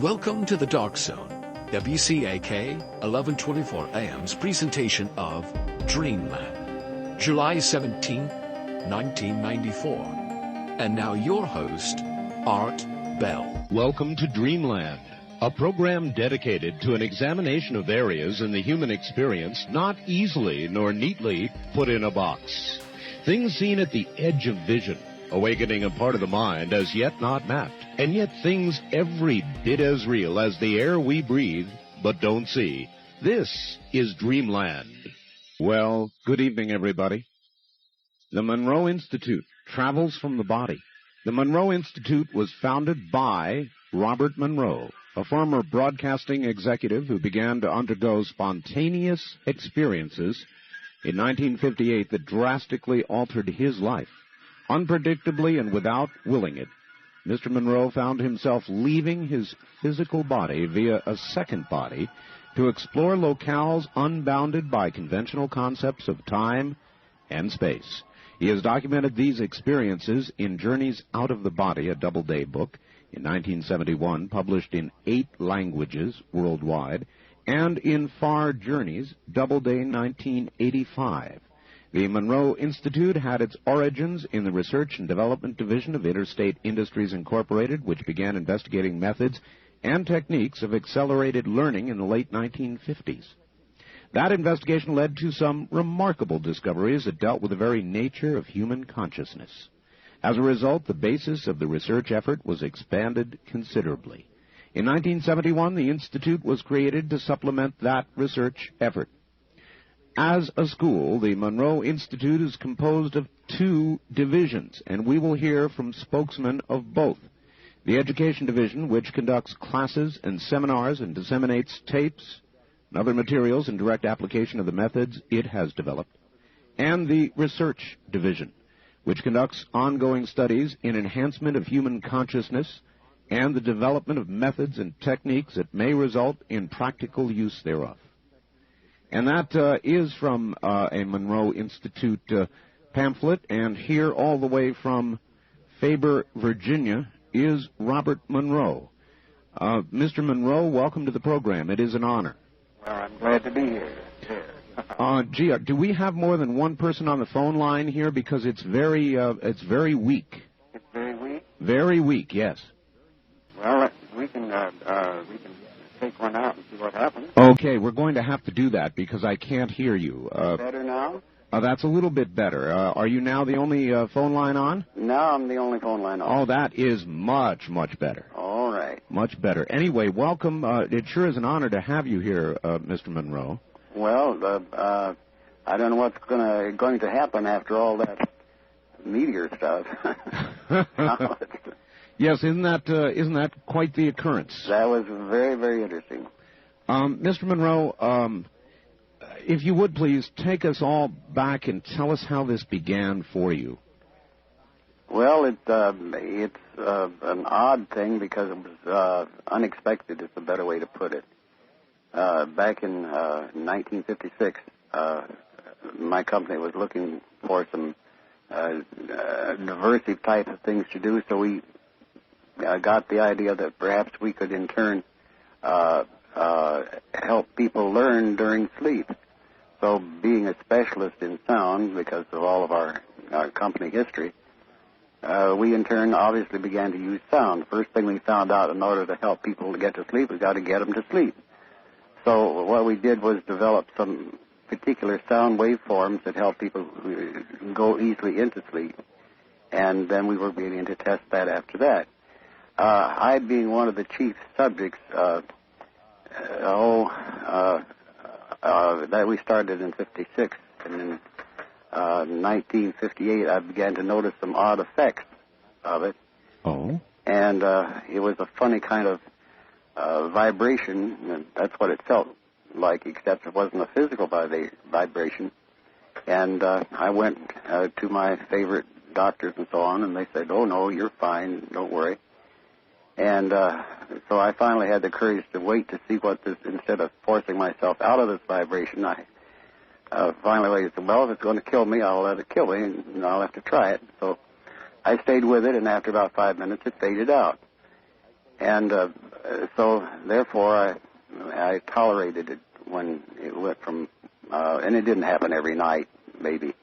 Welcome to the Dark Zone, WCAK 1124 AM's presentation of Dreamland, July 17, 1994. And now your host, Art Bell. Welcome to Dreamland, a program dedicated to an examination of areas in the human experience not easily nor neatly put in a box. Things seen at the edge of vision, awakening a part of the mind as yet not mapped, and yet things every bit as real as the air we breathe but don't see. This is Dreamland. Well, good evening, everybody. The Monroe Institute travels from the body. The Monroe Institute was founded by Robert Monroe, a former broadcasting executive who began to undergo spontaneous experiences in 1958 that drastically altered his life. Unpredictably and without willing it, Mr. Monroe found himself leaving his physical body via a second body to explore locales unbounded by conventional concepts of time and space. He has documented these experiences in Journeys Out of the Body, a Doubleday book, in 1971, published in 8 languages worldwide, and in Far Journeys, Doubleday 1985. The Monroe Institute had its origins in the Research and Development Division of Interstate Industries Incorporated, which began investigating methods and techniques of accelerated learning in the late 1950s. That investigation led to some remarkable discoveries that dealt with the very nature of human consciousness. As a result, the basis of the research effort was expanded considerably. In 1971, the Institute was created to supplement that research effort. As a school, the Monroe Institute is composed of 2 divisions, and we will hear from spokesmen of both. The Education Division, which conducts classes and seminars and disseminates tapes and other materials in direct application of the methods it has developed, and the Research Division, which conducts ongoing studies in enhancement of human consciousness and the development of methods and techniques that may result in practical use thereof. And that is from a Monroe Institute pamphlet, and here all the way from Faber, Virginia, is Robert Monroe. Mr. Monroe, welcome to the program. It is an honor. Well, I'm glad to be here. Gee, do we have more than one person on the phone line here? Because it's very weak. It's very weak? Very weak, yes. Well, we can take one out and see what happens. Okay, we're going to have to do that because I can't hear you. Better now? That's a little bit better. Are you now the only phone line on? Now I'm the only phone line on. Oh, that is much, much better. All right. Much better. Anyway, welcome. It sure is an honor to have you here, Mr. Monroe. Well, I don't know what's going to happen after all that meteor stuff. Yes, isn't that quite the occurrence? That was very, very interesting. Mr. Monroe, if you would please take us all back and tell us how this began for you. Well, it's an odd thing because it was unexpected is the better way to put it. Back in 1956, my company was looking for some diversive type of things to do, so we got the idea that perhaps we could in turn help people learn during sleep. So being a specialist in sound, because of all of our company history, we in turn obviously began to use sound. First thing we found out, in order to help people to get to sleep, we got to get them to sleep. So what we did was develop some particular sound waveforms that help people go easily into sleep. And then we were beginning to test that after that. I, being one of the chief subjects, that we started in 56, and in 1958 I began to notice some odd effects of it. Oh. And it was a funny kind of vibration, and that's what it felt like, except it wasn't a physical vibration. And I went to my favorite doctors and so on, and they said, "Oh, no, you're fine, don't worry." And so I finally had the courage to wait to see what this, instead of forcing myself out of this vibration, I finally said, well, if it's going to kill me, I'll let it kill me, and I'll have to try it. So I stayed with it, and after about 5 minutes, it faded out. And So therefore, I tolerated it when it went from, and it didn't happen every night, maybe,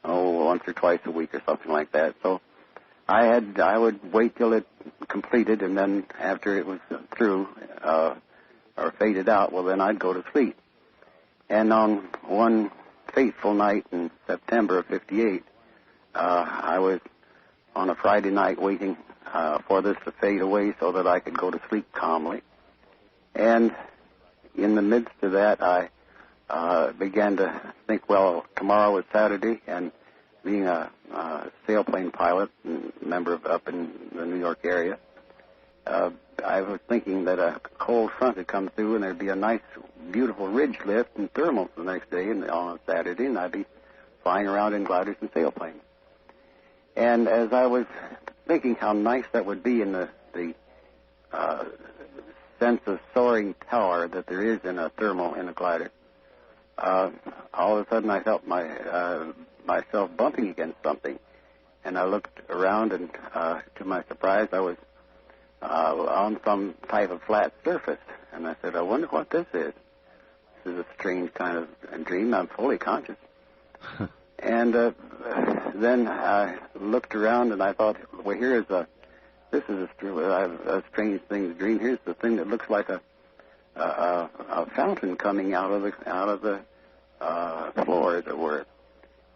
once or twice a week or something like that. So I would wait till it completed, and then after it was through or faded out, well, then I'd go to sleep. And on one fateful night in September of '58, I was on a Friday night waiting for this to fade away so that I could go to sleep calmly. And in the midst of that, I began to think, well, tomorrow is Saturday, and being a sailplane pilot and member up in the New York area, I was thinking that a cold front had come through, and there'd be a nice, beautiful ridge lift and thermals the next day and on Saturday, and I'd be flying around in gliders and sailplanes. And as I was thinking how nice that would be in the sense of soaring power that there is in a thermal in a glider, all of a sudden I felt myself bumping against something. And I looked around, and to my surprise, I was on some type of flat surface. And I said, I wonder what this is. This is a strange kind of dream. I'm fully conscious. And then I looked around, and I thought, well, this is a strange thing to dream. Here's the thing that looks like a fountain coming out of the floor, as it were.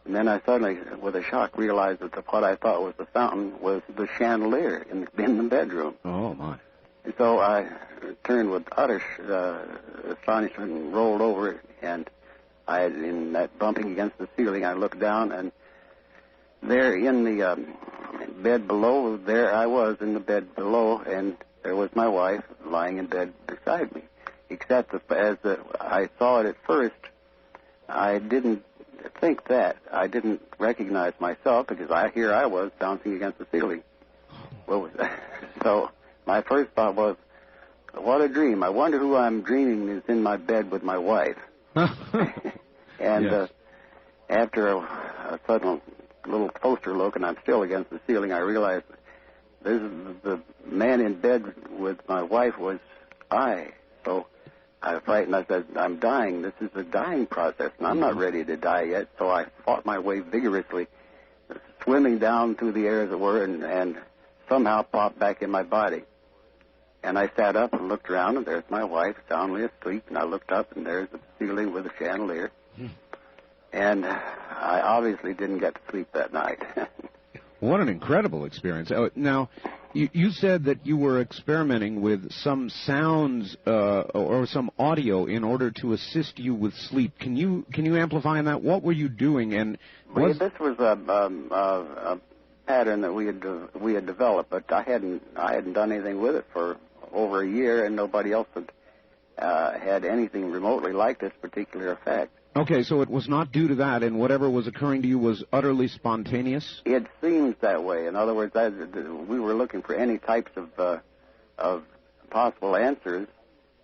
And then I suddenly, with a shock, realized that what I thought was the fountain was the chandelier in the bedroom. Oh, my. And so I turned with utter astonishment and rolled over, and in that bumping against the ceiling, I looked down, and there in the bed below, there I was in the bed below, and there was my wife lying in bed beside me. Except as I saw it at first, I didn't think that. I didn't recognize myself because here I was bouncing against the ceiling. So my first thought was, what a dream. I wonder who I'm dreaming is in my bed with my wife. And yes. After a sudden little closer look, and I'm still against the ceiling, I realized the man in bed with my wife was I. So I was frightened. I said, I'm dying. This is a dying process, and I'm not ready to die yet. So I fought my way vigorously, swimming down through the air, as it were, and somehow popped back in my body. And I sat up and looked around, and there's my wife soundly asleep, and I looked up, and there's the ceiling with a chandelier. And I obviously didn't get to sleep that night. What an incredible experience. Now, you said that you were experimenting with some sounds or some audio in order to assist you with sleep. Can you amplify on that? What were you doing? And this was a pattern that we had developed, but I hadn't done anything with it for over a year, and nobody else had anything remotely like this particular effect. Okay, so it was not due to that, and whatever was occurring to you was utterly spontaneous? It seems that way. In other words, we were looking for any types of possible answers,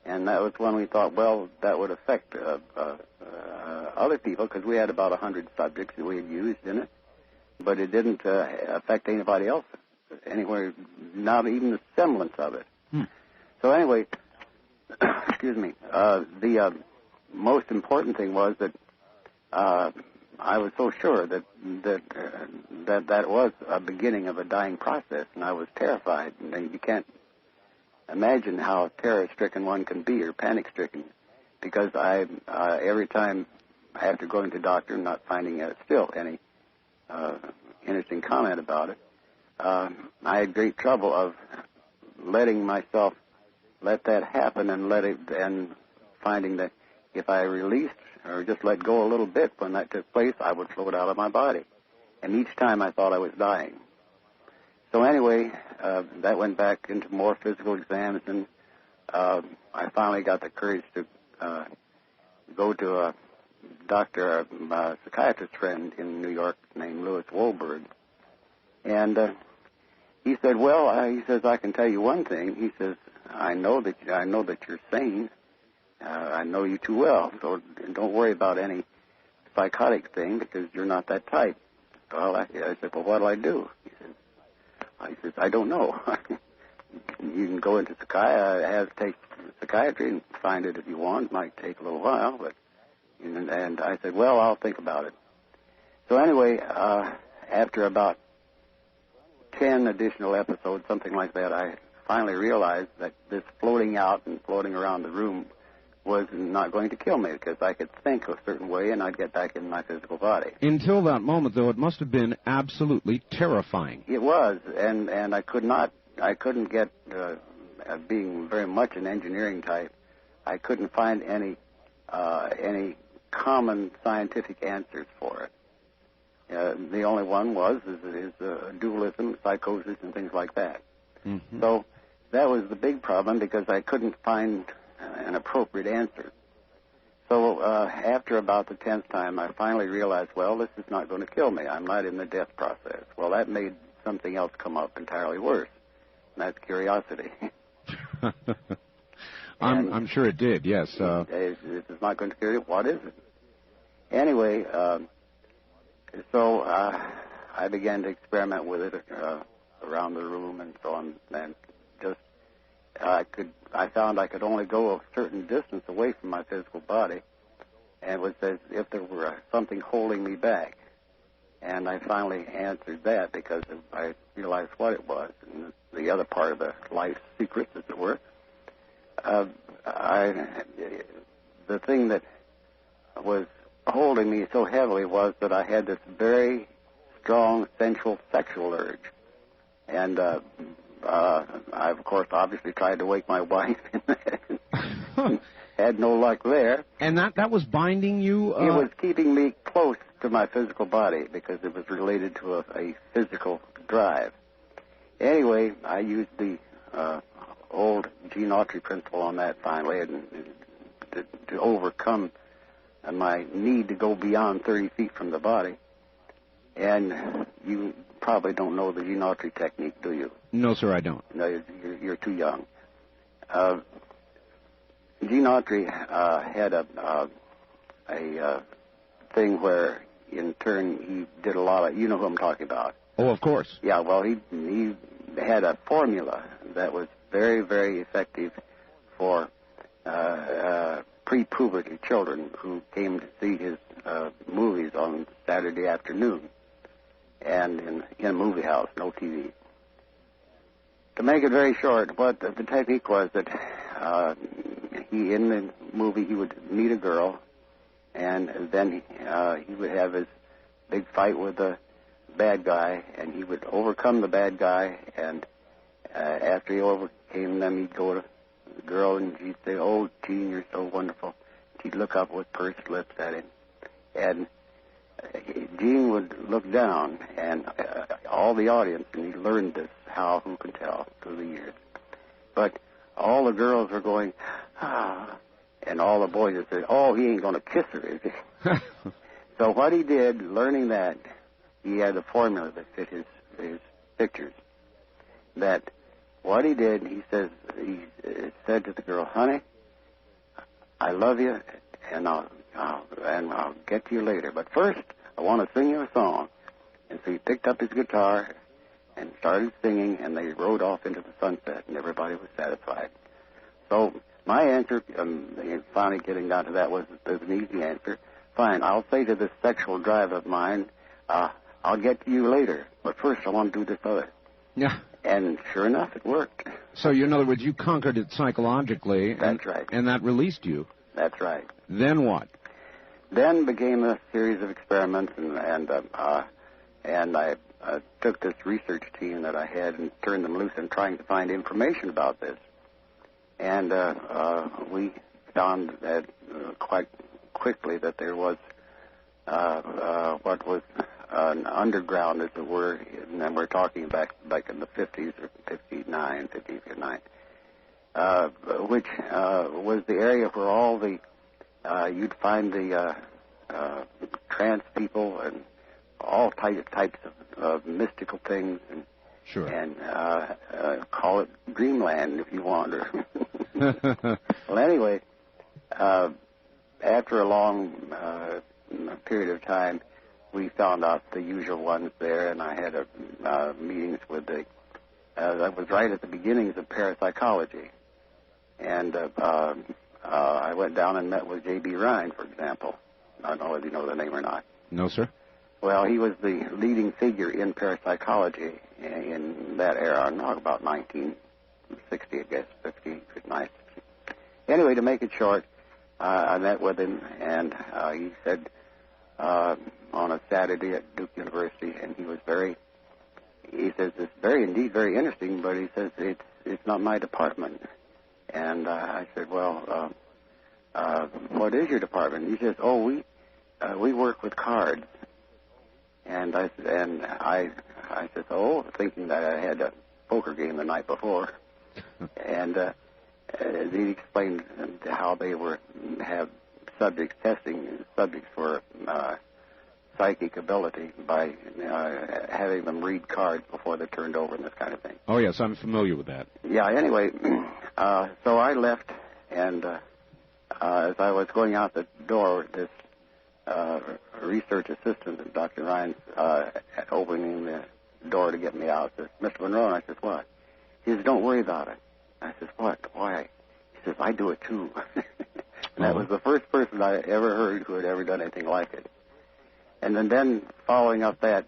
and that was when we thought, well, that would affect other people, because we had about 100 subjects that we had used in it, but it didn't affect anybody else anywhere, not even the semblance of it. So anyway, excuse me, the most important thing was that I was so sure that was a beginning of a dying process, and I was terrified. And you can't imagine how terror-stricken one can be, or panic-stricken, because every time after going to the doctor and not finding still any interesting comment about it, I had great trouble of letting myself let that happen and finding that if I released or just let go a little bit when that took place, I would float out of my body. And each time I thought I was dying. So anyway, that went back into more physical exams, and I finally got the courage to go to a doctor, a psychiatrist friend in New York named Louis Wolberg. And he said, well, he says, I can tell you one thing. He says, I know that you're sane. I know you too well, so don't worry about any psychotic thing because you're not that type. Well, I said, well, what'll I do? He says, I don't know. you can go into take psychiatry and find it if you want. It might take a little while, but and I said, well, I'll think about it. So anyway, after about 10 additional episodes, something like that, I finally realized that this floating out and floating around the room was not going to kill me because I could think a certain way and I'd get back in my physical body. Until that moment, though, it must have been absolutely terrifying. It was, and I couldn't get, being very much an engineering type, I couldn't find any common scientific answers for it. The only one is dualism, psychosis, and things like that. Mm-hmm. So that was the big problem because I couldn't find an appropriate answer. So after about the 10th time, I finally realized, well, this is not going to kill me. I'm not in the death process. Well, that made something else come up entirely worse, and that's curiosity. I'm sure it did, yes. This is not going to kill you. What is it? Anyway, so I began to experiment with it around the room and so on, and just I found I could only go a certain distance away from my physical body, and it was as if there were something holding me back. And I finally answered that because I realized what it was, and the other part of the life secrets, as it were. The thing that was holding me so heavily was that I had this very strong sensual sexual urge. And I, of course, obviously tried to wake my wife and had no luck there. And that was binding you? It was keeping me close to my physical body because it was related to a physical drive. Anyway, I used the old Gene Autry principle on that finally and to overcome my need to go beyond 30 feet from the body. And you probably don't know the Gene Autry technique, do you? No, sir, I don't. No, you're too young. Gene Autry had a thing where, in turn, he did a lot of, you know who I'm talking about. Oh, of course. Yeah, well, he had a formula that was very, very effective for pre-puberty children who came to see his movies on Saturday afternoon and in a movie house, no TV. To make it very short, what the technique was that in the movie he would meet a girl, and then he would have his big fight with the bad guy, and he would overcome the bad guy, and after he overcame them, he'd go to the girl, and she'd say, "Oh, Gene, you're so wonderful." She'd look up with pursed lips at him, and Gene would look down, and all the audience, and he learned this, who can tell, through the years. But all the girls were going, ah, and all the boys would say, "Oh, he ain't going to kiss her, is he?" So what he did, learning that, he had a formula that fit his pictures. That what he did, he said to the girl, "Honey, I love you, and I'll get to you later. But first, I want to sing you a song." And so he picked up his guitar and started singing, and they rode off into the sunset, and everybody was satisfied. So my answer, finally getting down to that, was an easy answer. Fine, I'll say to this sexual drive of mine, I'll get to you later, but first I want to do this other. Yeah. And sure enough, it worked. So, in other words, you conquered it psychologically. That's right. And that released you. That's right. Then what? Then began a series of experiments, and I took this research team that I had and turned them loose in trying to find information about this. And we found that quite quickly that there was what was an underground, as it were, and then we're talking back in the 50s or 59, which was the area where all the you'd find the trance people and all types of mystical things, and sure, and call it dreamland if you want. Well, anyway, after a long period of time, we found out the usual ones there, and I had meetings with the that was right at the beginnings of parapsychology. And I went down and met with J.B. Rhine, for example. I don't know whether you know the name or not. No, sir. Well, he was the leading figure in parapsychology in that era, about 1960, I guess, 59. Anyway, to make it short, I met with him, and he said on a Saturday at Duke University, and he says, it's indeed very interesting, but he says, it's not my department. And I said, well, what is your department? He says, we work with cards. And I said, thinking that I had a poker game the night before. And he explained how they have subjects testing subjects for psychic ability by having them read cards before they're turned over and this kind of thing. Oh, yes, I'm familiar with that. Yeah, anyway, so I left, and as I was going out the door, this research assistant, Dr. Ryan's, opening the door to get me out, says, Mr. Monroe, and I says, what? He says, don't worry about it. I says, what? Why? He says, I do it too. And that was the first person I ever heard who had ever done anything like it. And then following up that,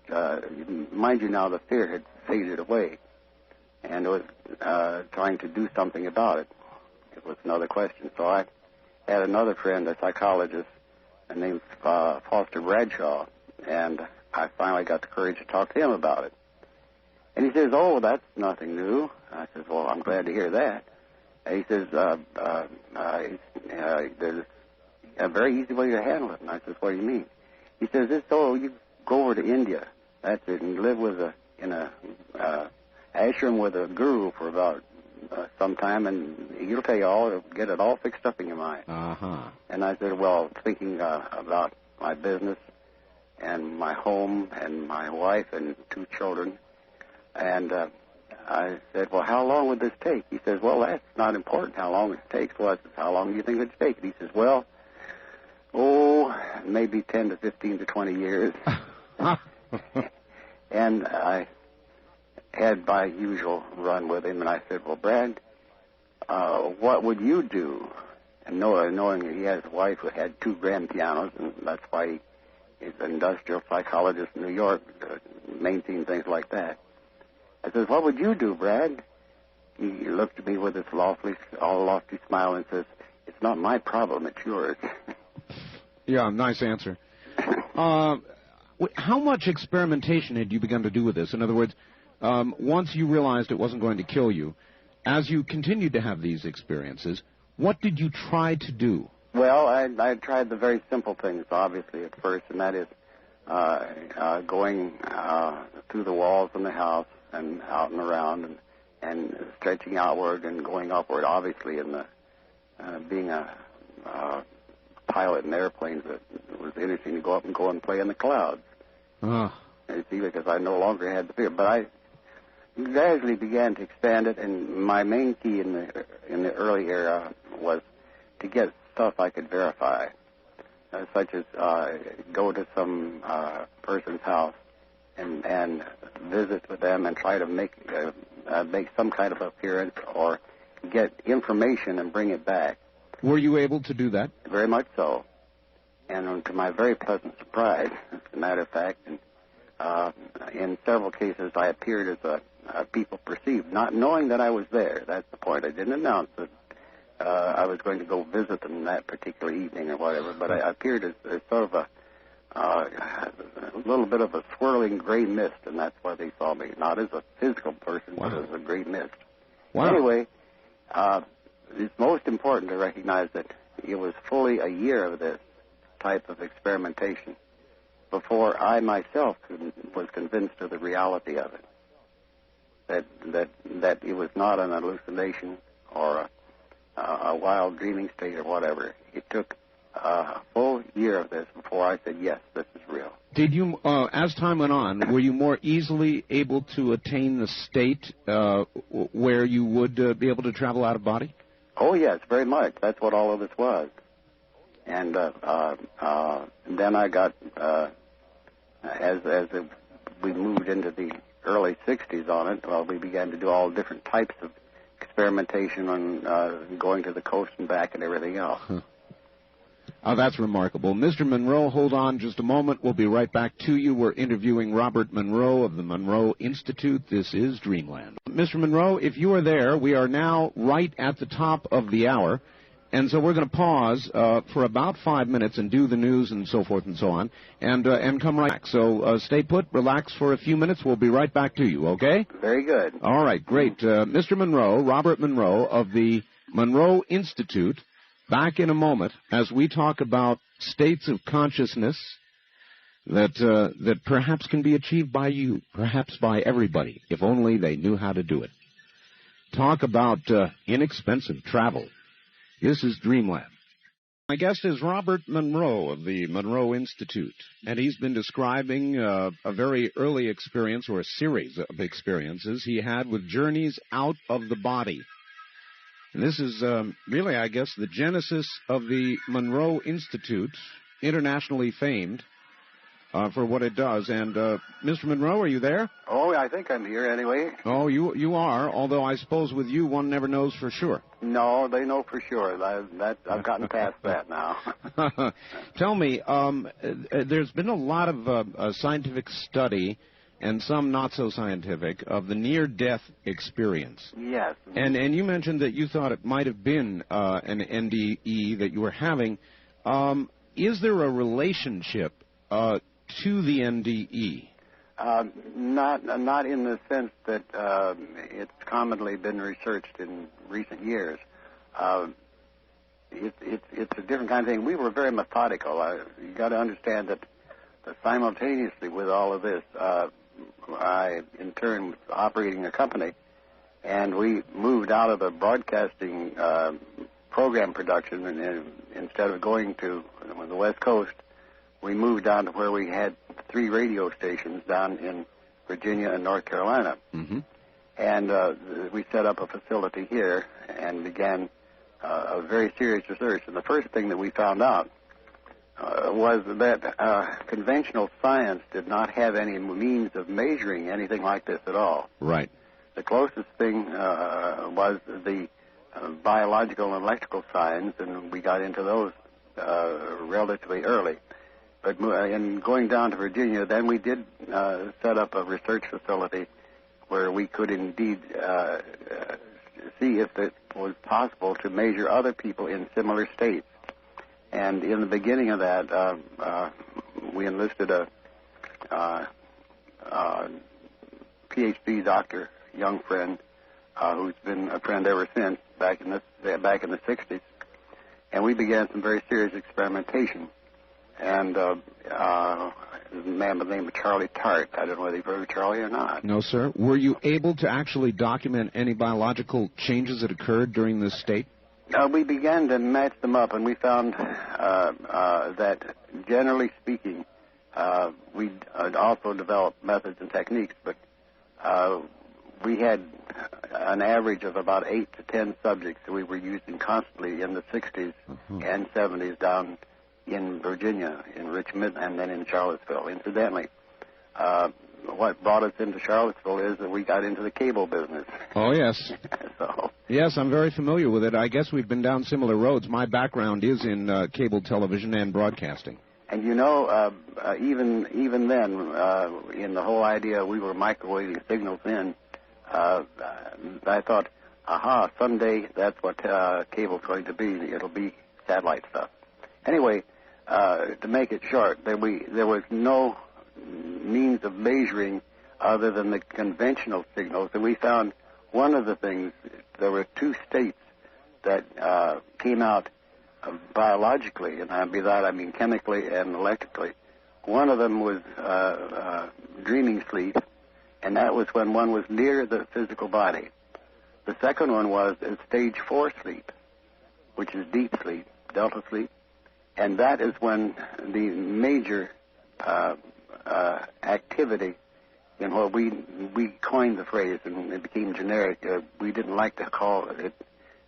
mind you now, the fear had faded away, and it was trying to do something about it. It was another question. So I had another friend, a psychologist, named Foster Bradshaw, and I finally got the courage to talk to him about it. And he says, oh, that's nothing new. I says, well, I'm glad to hear that. And he says, there's a very easy way to handle it. And I says, what do you mean? He says, you go over to India, that's it, and live in a ashram with a guru for about some time, and he'll tell you all, get it all fixed up in your mind. Uh-huh. And I said, well, thinking about my business and my home and my wife and 2 children, and I said, well, how long would this take? He says, well, that's not important how long it takes. Well, I said, how long do you think it would take? And he says, well, maybe 10 to 15 to 20 years. And I had my usual run with him, and I said, well, Brad, what would you do? And knowing that he has a wife who had 2 grand pianos, and that's why he's an industrial psychologist in New York, maintain things like that. I said, what would you do, Brad? He looked at me with this lofty smile and says, it's not my problem, it's yours. Yeah, nice answer. How much experimentation had you begun to do with this? In other words, once you realized it wasn't going to kill you, as you continued to have these experiences, what did you try to do? Well, I tried the very simple things, obviously, at first, and that is going through the walls in the house and out and around and stretching outward and going upward. Obviously, in the being a pilot in airplanes, it was interesting to go up and go and play in the clouds. You see, because I no longer had the fear. But I gradually began to expand it, and my main key in the early era was to get stuff I could verify, such as go to some person's house and visit with them and try to make some kind of appearance or get information and bring it back. Were you able to do that? Very much so. And to my very pleasant surprise, as a matter of fact, and, in several cases I appeared as people perceived, not knowing that I was there. That's the point. I didn't announce that I was going to go visit them that particular evening or whatever, but I appeared as sort of a little bit of a swirling gray mist, and that's why they saw me, not as a physical person, Wow. but as a gray mist. Wow. Anyway, it's most important to recognize that it was fully a year of this type of experimentation before I myself was convinced of the reality of it, that it was not an hallucination or a wild dreaming state or whatever. It took a full year of this before I said, yes, this is real. Did you, as time went on, were you more easily able to attain the state where you would be able to travel out of body? Oh, yes, very much. That's what all of this was. And then I got, as we moved into the early 60s on it, well, we began to do all different types of experimentation on going to the coast and back and everything else. Huh. Oh, that's remarkable. Mr. Monroe, hold on just a moment. We'll be right back to you. We're interviewing Robert Monroe of the Monroe Institute. This is Dreamland. Mr. Monroe, if you are there, we are now right at the top of the hour, and so we're going to pause for about 5 minutes and do the news and so forth and so on, and come right back. So stay put, relax for a few minutes. We'll be right back to you, okay? Very good. All right, great. Mr. Monroe, Robert Monroe of the Monroe Institute, back in a moment as we talk about states of consciousness that perhaps can be achieved by you, perhaps by everybody, if only they knew how to do it. Talk about inexpensive travel. This is Dreamland. My guest is Robert Monroe of the Monroe Institute, and he's been describing a very early experience, or a series of experiences he had with journeys out of the body. And this is really, I guess, the genesis of the Monroe Institute, internationally famed for what it does. And Mr. Monroe, are you there? Oh, I think I'm here anyway. Oh, you are, although I suppose with you one never knows for sure. No, they know for sure. I've gotten past that now. Tell me, there's been a lot of scientific study, and some not so scientific, of the near-death experience. Yes. And you mentioned that you thought it might have been an NDE that you were having. Is there a relationship to the NDE? Not in the sense that it's commonly been researched in recent years. It's a different kind of thing. We were very methodical. You got to understand that simultaneously with all of this, I, in turn, was operating a company, and we moved out of the broadcasting program production, and instead of going to the West Coast, we moved down to where we had 3 radio stations down in Virginia and North Carolina. Mm-hmm. And we set up a facility here and began a very serious research. And the first thing that we found out was that conventional science did not have any means of measuring anything like this at all. Right. The closest thing was the biological and electrical science, and we got into those relatively early. But in going down to Virginia, then we did set up a research facility where we could indeed see if it was possible to measure other people in similar states. And in the beginning of that, we enlisted a PhD doctor, young friend, who's been a friend ever since, back in the 60s. And we began some very serious experimentation. And a man by the name of Charlie Tart. I don't know whether you've heard of Charlie or not. No, sir. Were you able to actually document any biological changes that occurred during this state? We began to match them up, and we found that, generally speaking, we also developed methods and techniques, but we had an average of about 8 to 10 subjects that we were using constantly in the 60s and 70s down in Virginia, in Richmond, and then in Charlottesville. Incidentally, what brought us into Charlottesville is that we got into the cable business. Oh, yes. So. Yes, I'm very familiar with it. I guess we've been down similar roads. My background is in cable television and broadcasting. And you know, even then, in the whole idea we were microwaving signals in, I thought, aha, someday that's what cable's going to be. It'll be satellite stuff. Anyway, to make it short, there was no means of measuring other than the conventional signals. And we found one of the things, there were 2 states that came out biologically, and by that I mean chemically and electrically. One of them was dreaming sleep, and that was when one was near the physical body. The second one was stage 4 sleep, which is deep sleep, delta sleep. And that is when the major activity in what we coined the phrase, and it became generic. We didn't like to call it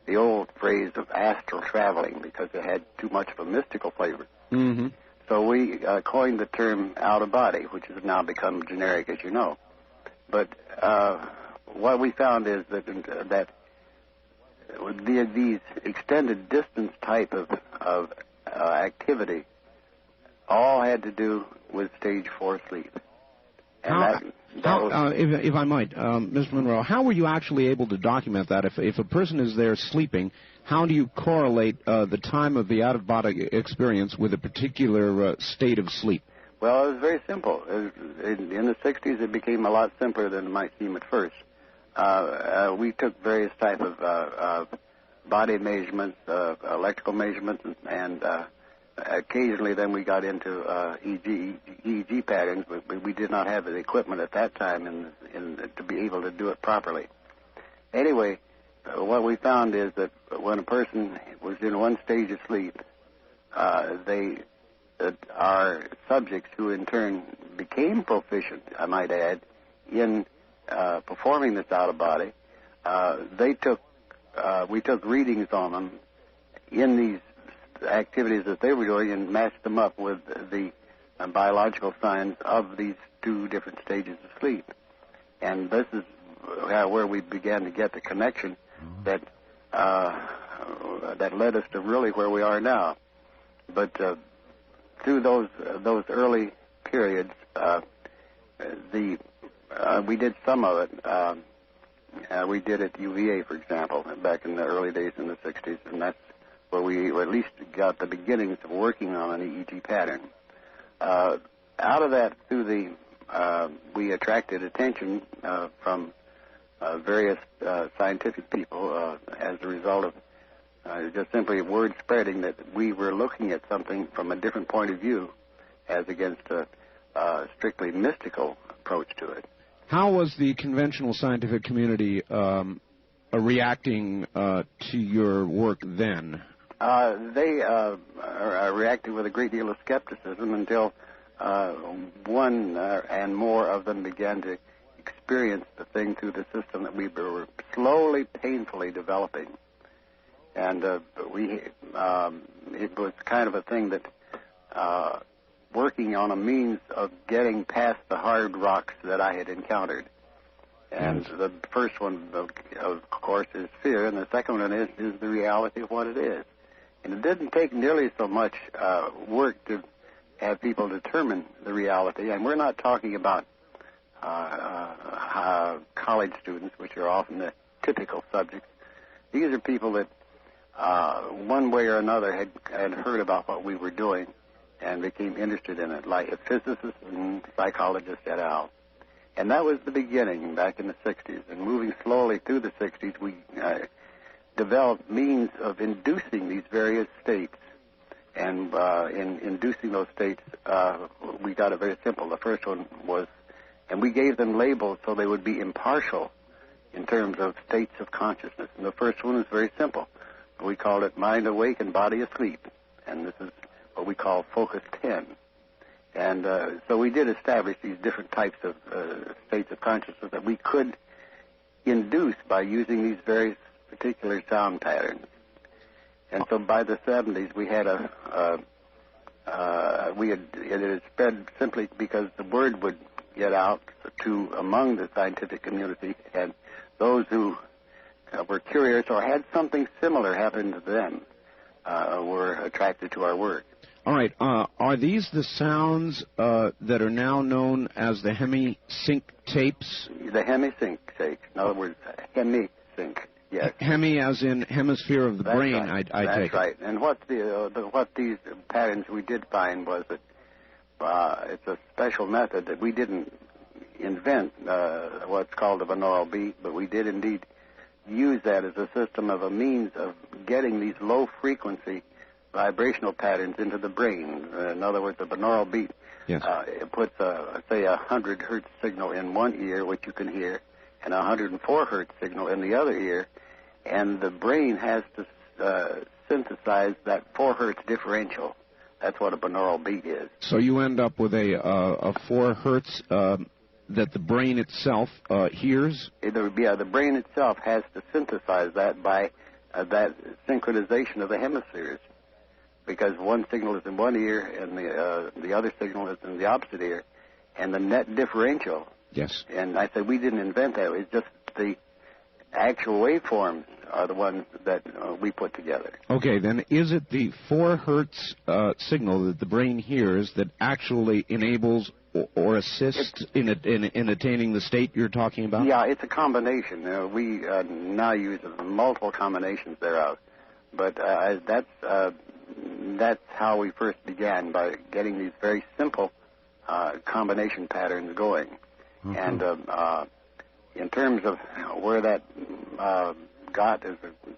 the old phrase of astral traveling because it had too much of a mystical flavor. Mm-hmm. So we coined the term out of body, which has now become generic, as you know. But what we found is that these extended distance type of activity all had to do with stage 4 sleep. And if I might, Mr. Monroe, how were you actually able to document that? If a person is there sleeping, how do you correlate the time of the out-of-body experience with a particular state of sleep? Well, it was very simple. In the 60s, it became a lot simpler than it might seem at first. We took various types of body measurements, electrical measurements, and occasionally then we got into EEG patterns, but we did not have the equipment at that time to be able to do it properly. Anyway, what we found is that when a person was in one stage of sleep, our subjects, who in turn became proficient, I might add, in performing this out of body, we took readings on them in these activities that they were doing and matched them up with the biological signs of these two different stages of sleep. And this is where we began to get the connection that led us to really where we are now. But through those early periods, we did some of it. We did at UVA, for example, back in the early days in the 60s, and that's where we at least got the beginnings of working on an EEG pattern. Out of that, we attracted attention from various scientific people as a result of just simply word spreading that we were looking at something from a different point of view as against a strictly mystical approach to it. How was the conventional scientific community reacting to your work then? They reacted with a great deal of skepticism until one and more of them began to experience the thing through the system that we were slowly, painfully developing. And it was kind of a thing that working on a means of getting past the hard rocks that I had encountered. And the first one, of course, is fear, and the second one is the reality of what it is. And it didn't take nearly so much work to have people determine the reality. And we're not talking about college students, which are often the typical subjects. These are people that one way or another had heard about what we were doing and became interested in it, like physicists and psychologists et al. And that was the beginning back in the 60s. And moving slowly through the 60s, we developed means of inducing these various states. And in inducing those states, we got it very simple. The first one was, and we gave them labels so they would be impartial in terms of states of consciousness. And the first one was very simple. We called it mind awake and body asleep. And this is what we call focus 10. And so we did establish these different types of states of consciousness that we could induce by using these various particular sound patterns. And so by the 70s, we had it had spread simply because the word would get out to among the scientific community, and those who were curious or had something similar happen to them were attracted to our work. All right. Are these the sounds that are now known as the hemi-sync tapes? The hemi-sync tapes. In other words, hemi-sync. Yes. Hemi as in hemisphere of the That's brain, right. I take it. That's right. And what these patterns we did find was that it's a special method that we didn't invent, what's called a binaural beat, but we did indeed use that as a system of a means of getting these low-frequency vibrational patterns into the brain. In other words, a binaural beat it puts, say, a 100 hertz signal in one ear, which you can hear, and a 104 hertz signal in the other ear, and the brain has to synthesize that 4 hertz differential. That's what a binaural beat is. So you end up with a 4 hertz that the brain itself hears? The brain itself has to synthesize that by that synchronization of the hemispheres, because one signal is in one ear and the other signal is in the opposite ear, and the net differential Yes. And I said we didn't invent that. It's just the actual waveforms are the ones that we put together. Okay, then is it the 4 hertz signal that the brain hears that actually enables or assists in attaining the state you're talking about? Yeah, it's a combination. We now use multiple combinations thereof, but that's how we first began, by getting these very simple combination patterns going. And in terms of where that got is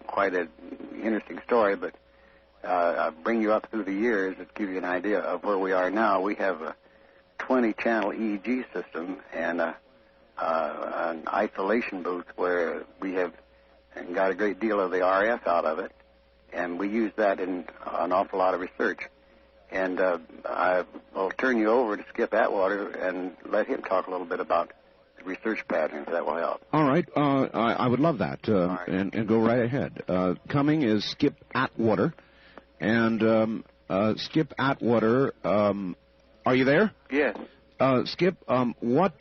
quite an interesting story, but I'll bring you up through the years to give you an idea of where we are now. We have a 20-channel EEG system and an isolation booth where we have got a great deal of the RF out of it, and we use that in an awful lot of research. And I will turn you over to Skip Atwater and let him talk a little bit about the research patterns. That will help. All right. I would love that. Right. And go right ahead. Coming is Skip Atwater. And Skip Atwater, are you there? Yes. Skip, what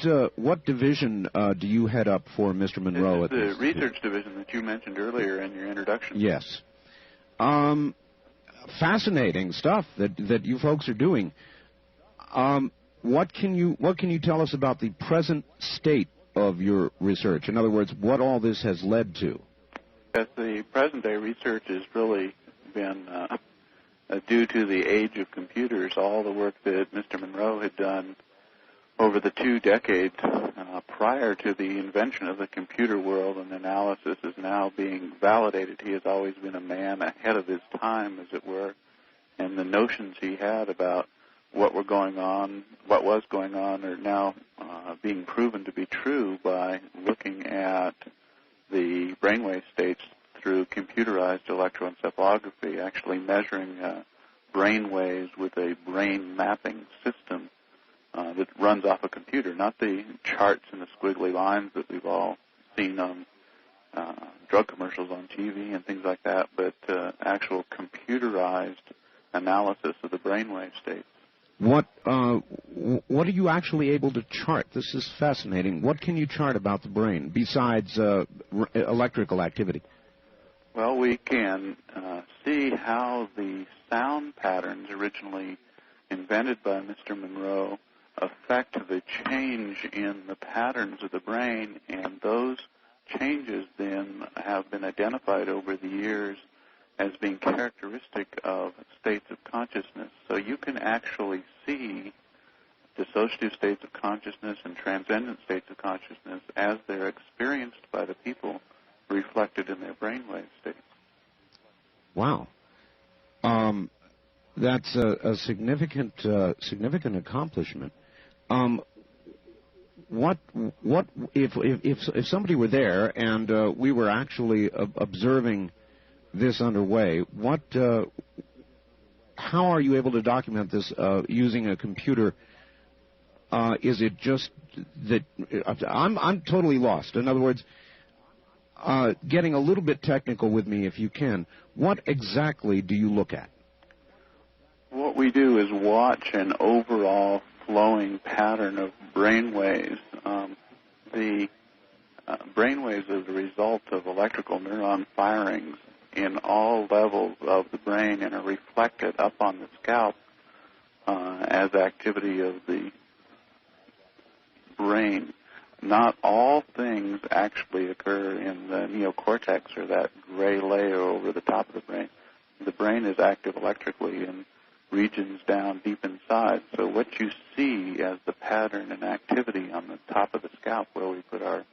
division do you head up for Mr. Monroe? This is the research division that you mentioned earlier in your introduction. Yes. Fascinating stuff that you folks are doing. What can you tell us about the present state of your research? In other words, what all this has led to? Yes, the present-day research has really been due to the age of computers. All the work that Mr. Monroe had done over the 2 decades prior to the invention of the computer world and analysis is now being validated. He has always been a man ahead of his time, as it were, and the notions he had about what was going on are now being proven to be true by looking at the brainwave states through computerized electroencephalography, actually measuring brain waves with a brain mapping system that runs off a computer, not the charts and the squiggly lines that we've all seen on drug commercials on TV and things like that, but actual computerized analysis of the brainwave states. What are you actually able to chart? This is fascinating. What can you chart about the brain besides electrical activity? Well, we can see how the sound patterns originally invented by Mr. Monroe affect the change in the patterns of the brain, and those changes then have been identified over the years as being characteristic of states of consciousness. So you can actually see dissociative states of consciousness and transcendent states of consciousness as they're experienced by the people reflected in their brainwave states. Wow. That's a significant accomplishment. What if somebody were there and we were actually observing this underway? How are you able to document this using a computer? Is it just that I'm totally lost? In other words, getting a little bit technical with me, if you can. What exactly do you look at? What we do is watch an overall flowing pattern of brain waves. The brain waves are the result of electrical neuron firings in all levels of the brain and are reflected up on the scalp as activity of the brain. Not all things actually occur in the neocortex, or that gray layer over the top of the brain. The brain is active electrically in regions down deep inside. So what you see as the pattern and activity on the top of the scalp where we put our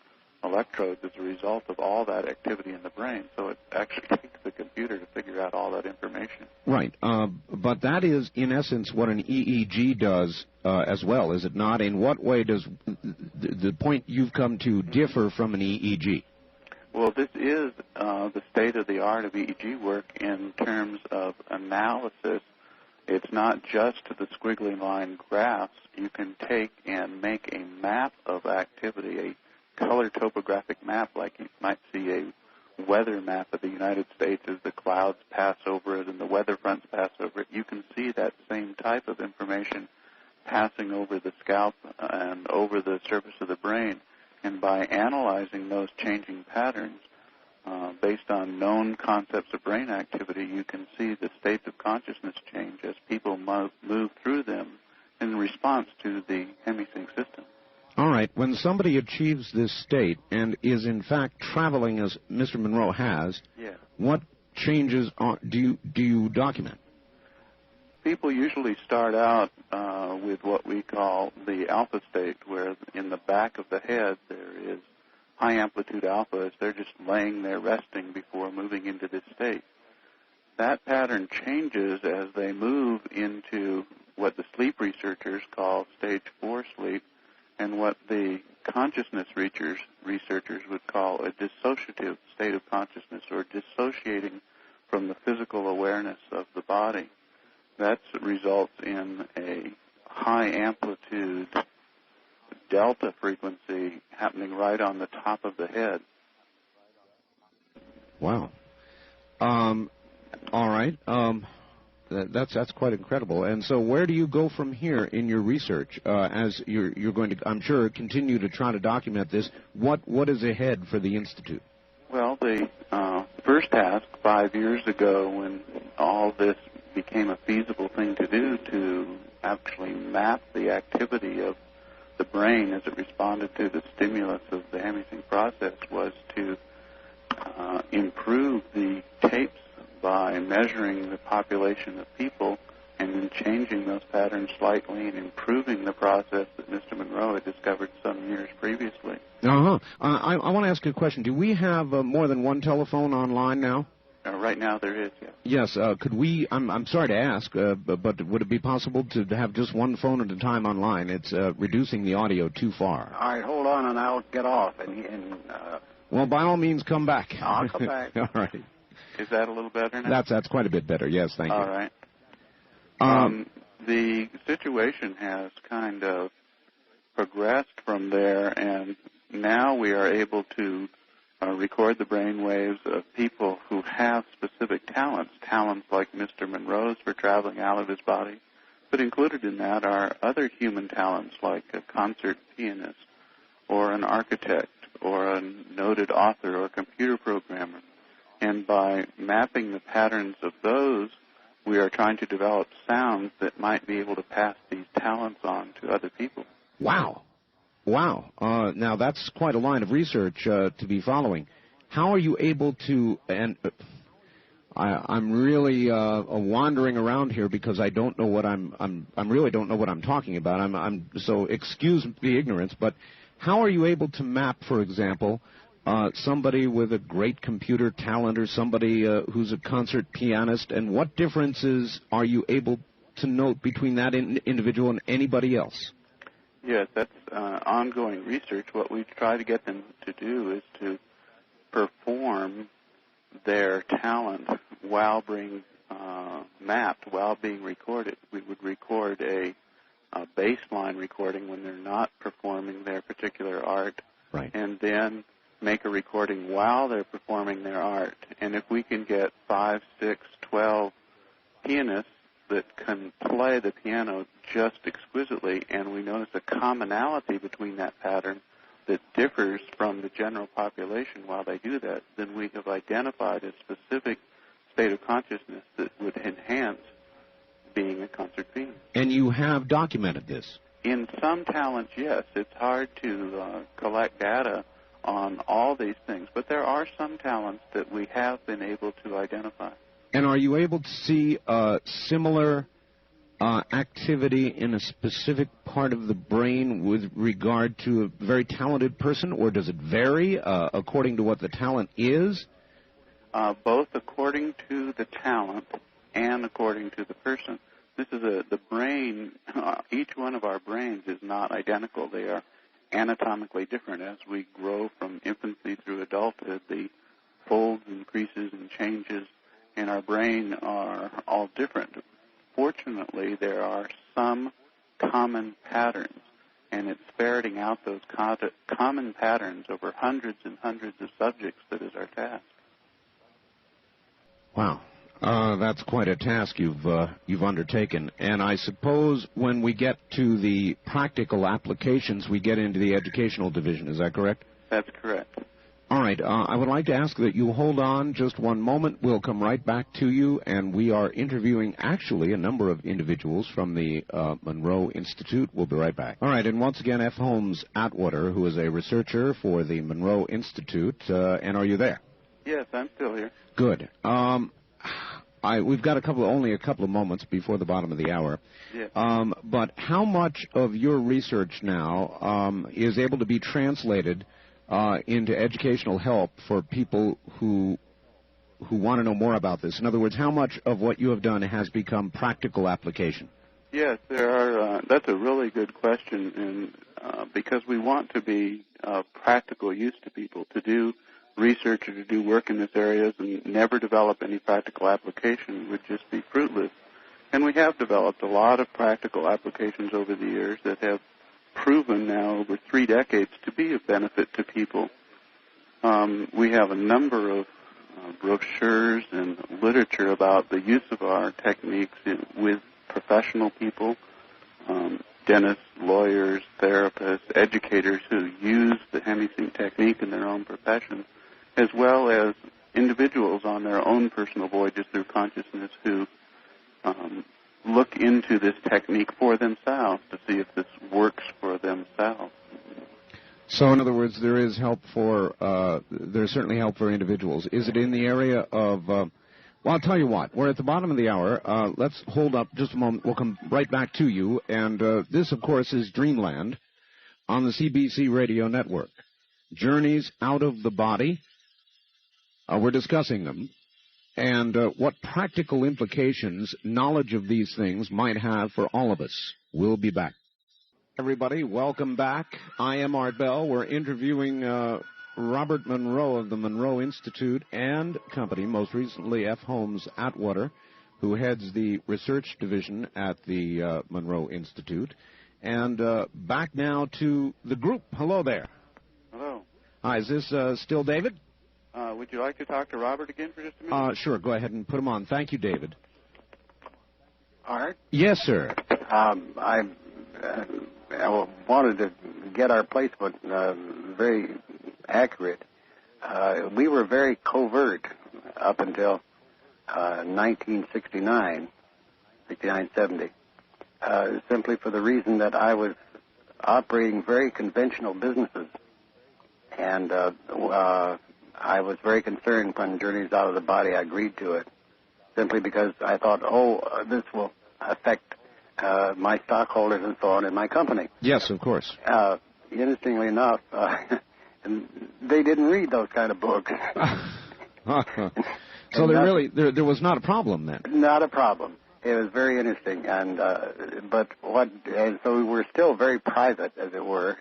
electrodes is a result of all that activity in the brain. So it actually takes the computer to figure out all that information. Right. But that is, in essence, what an EEG does as well, is it not? In what way does the point you've come to differ from an EEG? Well, this is the state-of-the-art of EEG work in terms of analysis. It's not just the squiggly line graphs. You can take and make a map of activity, a color topographic map, like you might see a weather map of the United States as the clouds pass over it and the weather fronts pass over it. You can see that same type of information passing over the scalp and over the surface of the brain. And by analyzing those changing patterns, based on known concepts of brain activity, you can see the states of consciousness change as people move through them in response to the hemisync system. All right. When somebody achieves this state and is in fact traveling as Mr. Monroe has, yes, what changes do you document? People usually start out with what we call the alpha state, where in the back of the head there is high amplitude alpha as they're just laying there resting before moving into this state. That pattern changes as they move into what the sleep researchers call stage 4 sleep, and what the consciousness researchers would call a dissociative state of consciousness, or dissociating from the physical awareness of the body. That results in a high amplitude delta frequency happening right on the top of the head. Wow. All right. That's quite incredible. And so where do you go from here in your research as you're going to, I'm sure, continue to try to document this? What is ahead for the Institute? Well, the first task 5 years ago, when all this became a feasible thing to do, to actually map the activity of the brain as it responded to the stimulus of the hemisync process, was to improve the tapes by measuring the population of people and then changing those patterns slightly and improving the process that Mr. Monroe had discovered some years previously. Uh-huh. I want to ask you a question. Do we have more than one telephone online now? Right now there is, yes. Yes. Could we, I'm sorry to ask, but would it be possible to have just one phone at a time online? It's reducing the audio too far. All right, hold on, and I'll get off. Well, by all means, come back. I'll come back. All right. Is that a little better now? That's quite a bit better, yes, thank you. All right. The situation has kind of progressed from there, and now we are able to record the brain waves of people who have specific talents like Mr. Monroe's for traveling out of his body. But included in that are other human talents like a concert pianist or an architect or a noted author or computer programmer. And by mapping the patterns of those, we are trying to develop sounds that might be able to pass these talents on to other people. Wow. Now, that's quite a line of research to be following. How are you able to, and I'm really wandering around here because I don't know what I'm really don't know what I'm talking about. So excuse the ignorance, but how are you able to map, for example, somebody with a great computer talent or somebody who's a concert pianist, and what differences are you able to note between that individual and anybody else? Yes, that's ongoing research. What we try to get them to do is to perform their talent while being mapped, while being recorded. We would record a baseline recording when they're not performing their particular art, right, and then make a recording while they're performing their art. And if we can get 5, 6, 12 pianists that can play the piano just exquisitely, and we notice a commonality between that pattern that differs from the general population while they do that, then we have identified a specific state of consciousness that would enhance being a concert pianist. And you have documented this? In some talents, yes. It's hard to collect data on all these things, but there are some talents that we have been able to identify. And are you able to see similar activity in a specific part of the brain with regard to a very talented person, or does it vary according to what the talent is? Both according to the talent and according to the person. This is the brain. Each one of our brains is not identical. They are anatomically different. As we grow from infancy through adulthood, the folds and creases and changes in our brain are all different. Fortunately, there are some common patterns, and it's ferreting out those common patterns over hundreds and hundreds of subjects that is our task. Wow. That's quite a task you've undertaken. And I suppose when we get to the practical applications, we get into the educational division. Is that correct? That's correct. All right. I would like to ask that you hold on just one moment. We'll come right back to you, and we are interviewing actually a number of individuals from the Monroe Institute. We'll be right back. All right. And once again, F. Holmes Atwater, who is a researcher for the Monroe Institute. And are you there? Yes, I'm still here. Good. We've got only a couple of moments before the bottom of the hour. Yes. But how much of your research now is able to be translated into educational help for people who want to know more about this? In other words, how much of what you have done has become practical application? Yes, there are. That's a really good question, and because we want to be practical use to people, to do research or to do work in this areas and never develop any practical application would just be fruitless. And we have developed a lot of practical applications over the years that have proven now over 3 decades to be of benefit to people. We have a number of brochures and literature about the use of our techniques with professional people, dentists, lawyers, therapists, educators who use the Hemi-Sync technique in their own profession, as well as individuals on their own personal voyages through consciousness who look into this technique for themselves to see if this works for themselves. So, in other words, there is help there's certainly help for individuals. Is it in the area of, well, I'll tell you what, we're at the bottom of the hour. Let's hold up just a moment. We'll come right back to you. And this, of course, is Dreamland on the CBC Radio Network. Journeys out of the body. We're discussing them. And what practical implications knowledge of these things might have for all of us. We'll be back. Everybody, welcome back. I am Art Bell. We're interviewing Robert Monroe of the Monroe Institute and Company, most recently F. Holmes Atwater, who heads the research division at the Monroe Institute. And back now to the group. Hello there. Hello. Hi, is this still David? Would you like to talk to Robert again for just a minute? Sure, go ahead and put him on. Thank you, David. Art? Yes, sir. I wanted to get our placement very accurate. We were very covert up until 1969, 69-70, simply for the reason that I was operating very conventional businesses. And I was very concerned when Journeys Out of the Body, I agreed to it, simply because I thought, this will affect my stockholders and so on in my company. Yes, of course. Interestingly enough, they didn't read those kind of books. So there was not a problem then? Not a problem. It was very interesting, and so we were still very private, as it were,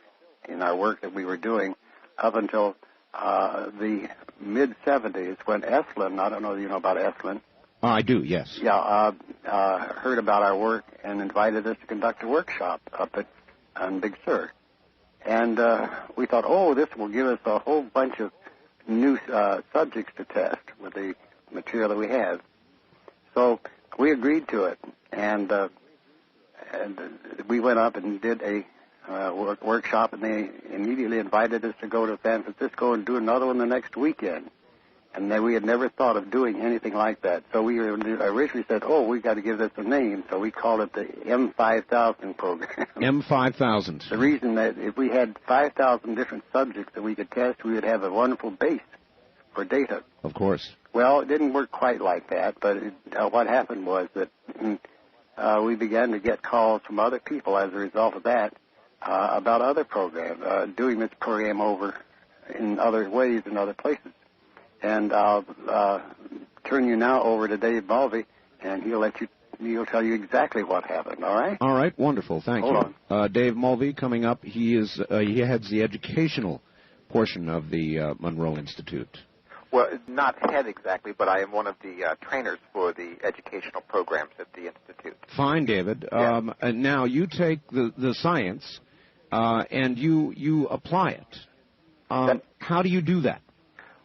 in our work that we were doing up until the mid-'70s when Estlin, I don't know if you know about Estlin. I do, yes. Yeah, heard about our work and invited us to conduct a workshop up on Big Sur. And we thought, this will give us a whole bunch of new subjects to test with the material that we have. So we agreed to it, and we went up and did a workshop, and they immediately invited us to go to San Francisco and do another one the next weekend. And then we had never thought of doing anything like that. So we originally said, we got to give this a name. So we called it the M5000 program. M5000. The reason that if we had 5,000 different subjects that we could test, we would have a wonderful base for data. Of course. Well, it didn't work quite like that, but what happened was that we began to get calls from other people as a result of that about other programs, doing this program over in other ways in other places. And I'll turn you now over to Dave Mulvey, and he'll tell you exactly what happened. All right? All right. Wonderful. Thank you. Hold on. Dave Mulvey coming up. He heads the educational portion of the Monroe Institute. Well, not head exactly, but I am one of the trainers for the educational programs at the Institute. Fine, David. Yeah. And now you take the science and you apply it. How do you do that?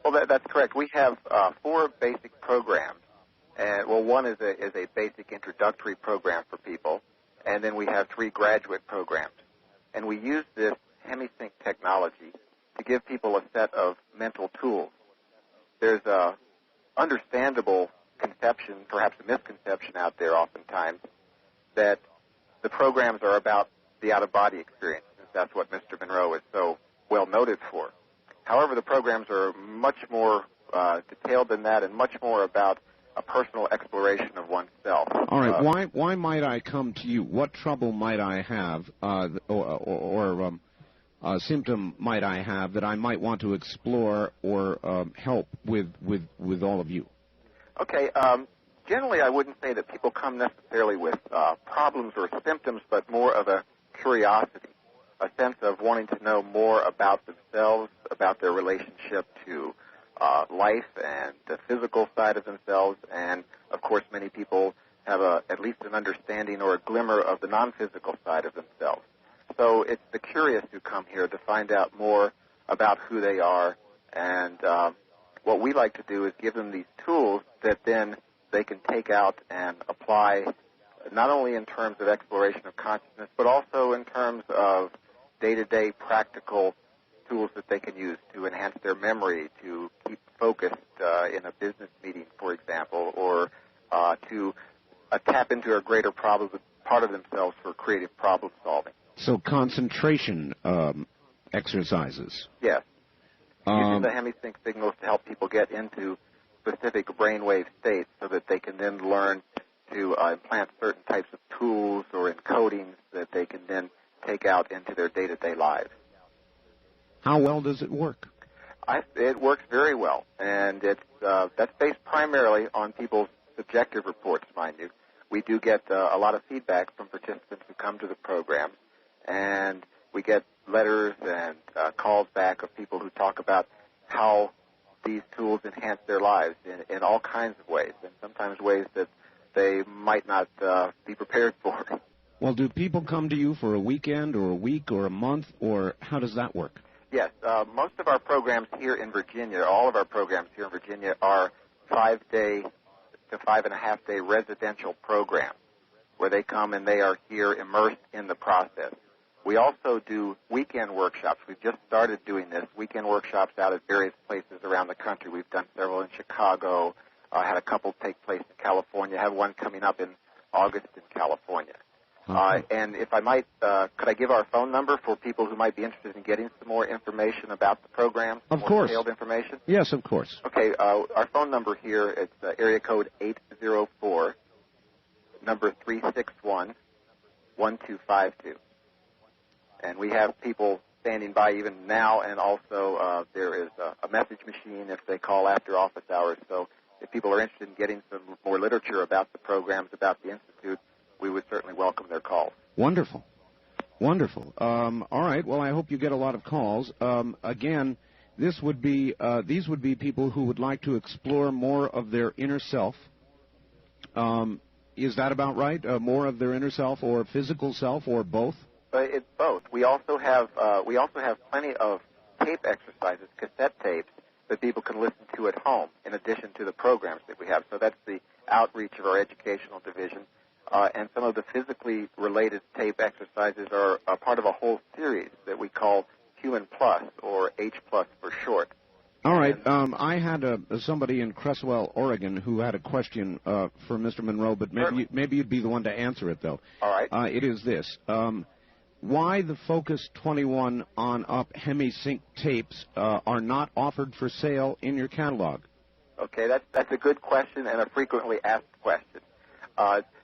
Well, that's correct. We have 4 basic programs, And well, one is a basic introductory program for people, and then we have 3 graduate programs. And we use this HemiSync technology to give people a set of mental tools. There's a understandable conception, perhaps a misconception out there oftentimes, that the programs are about the out-of-body experience, since that's what Mr. Monroe is so well noted for. However, the programs are much more detailed than that and much more about a personal exploration of oneself. All right. Why might I come to you? What trouble might I have, or symptom might I have that I might want to explore or help with all of you? Okay. Generally, I wouldn't say that people come necessarily with problems or symptoms, but more of a curiosity, a sense of wanting to know more about themselves, about their relationship to life and the physical side of themselves, and of course many people have at least an understanding or a glimmer of the non-physical side of themselves. So it's the curious who come here to find out more about who they are, and what we like to do is give them these tools that then they can take out and apply not only in terms of exploration of consciousness, but also in terms of day-to-day practical tools that they can use to enhance their memory, to keep focused in a business meeting, for example, or to tap into a greater part of themselves for creative problem solving. So concentration exercises. Yes. Using the HemiSync signals to help people get into specific brainwave states so that they can then learn to implant certain types of tools or encodings that they can then take out into their day-to-day lives. How well does it work? It works very well, and that's based primarily on people's subjective reports, mind you. We do get a lot of feedback from participants who come to the program, and we get letters and calls back of people who talk about how these tools enhance their lives in all kinds of ways, and sometimes ways that they might not be prepared for. Well, do people come to you for a weekend or a week or a month, or how does that work? Yes, most of our programs here in Virginia, all of our programs here in Virginia are 5-day to 5.5-day residential programs where they come and they are here immersed in the process. We also do weekend workshops. We've just started doing this, weekend workshops out at various places around the country. We've done several in Chicago, had a couple take place in California, have one coming up in August in California. And if I might, could I give our phone number for people who might be interested in getting some more information about the program? Of course. More detailed information? Yes, of course. Okay, our phone number here, it's area code 804, number 361-1252. And we have people standing by even now, and also there is a message machine if they call after office hours. So if people are interested in getting some more literature about the programs, about the Institute, we would certainly welcome their calls. Wonderful. Wonderful. All right. Well, I hope you get a lot of calls. Again, these would be people who would like to explore more of their inner self. Is that about right? More of their inner self or physical self or both? It's both. We also have plenty of tape exercises, cassette tapes that people can listen to at home in addition to the programs that we have. So that's the outreach of our educational division. And some of the physically related tape exercises are a part of a whole series that we call Human Plus, or H Plus for short. All right. I had somebody in Cresswell, Oregon, who had a question for Mr. Monroe, but maybe you'd be the one to answer it, though. All right. It is this. Why the Focus 21 on up HemiSync tapes are not offered for sale in your catalog? Okay, that's a good question and a frequently asked question.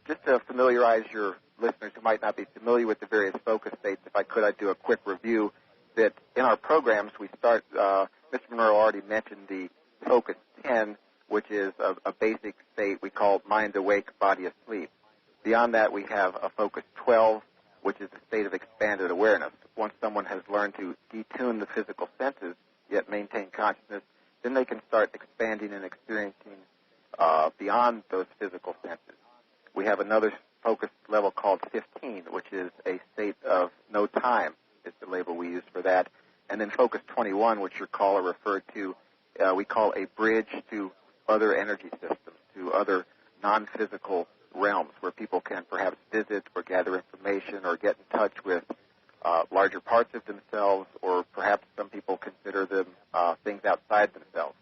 Just to familiarize your listeners who might not be familiar with the various focus states, if I could, I'd do a quick review. That in our programs, we start, Mr. Monroe already mentioned the Focus 10, which is a basic state we call mind awake, body asleep. Beyond that, we have a Focus 12, which is a state of expanded awareness. Once someone has learned to detune the physical senses, yet maintain consciousness, then they can start expanding and experiencing beyond those physical senses. We have another focus level called 15, which is a state of no time, is the label we use for that. And then Focus 21, which your caller referred to, we call a bridge to other energy systems, to other non-physical realms where people can perhaps visit or gather information or get in touch with larger parts of themselves, or perhaps some people consider them things outside themselves.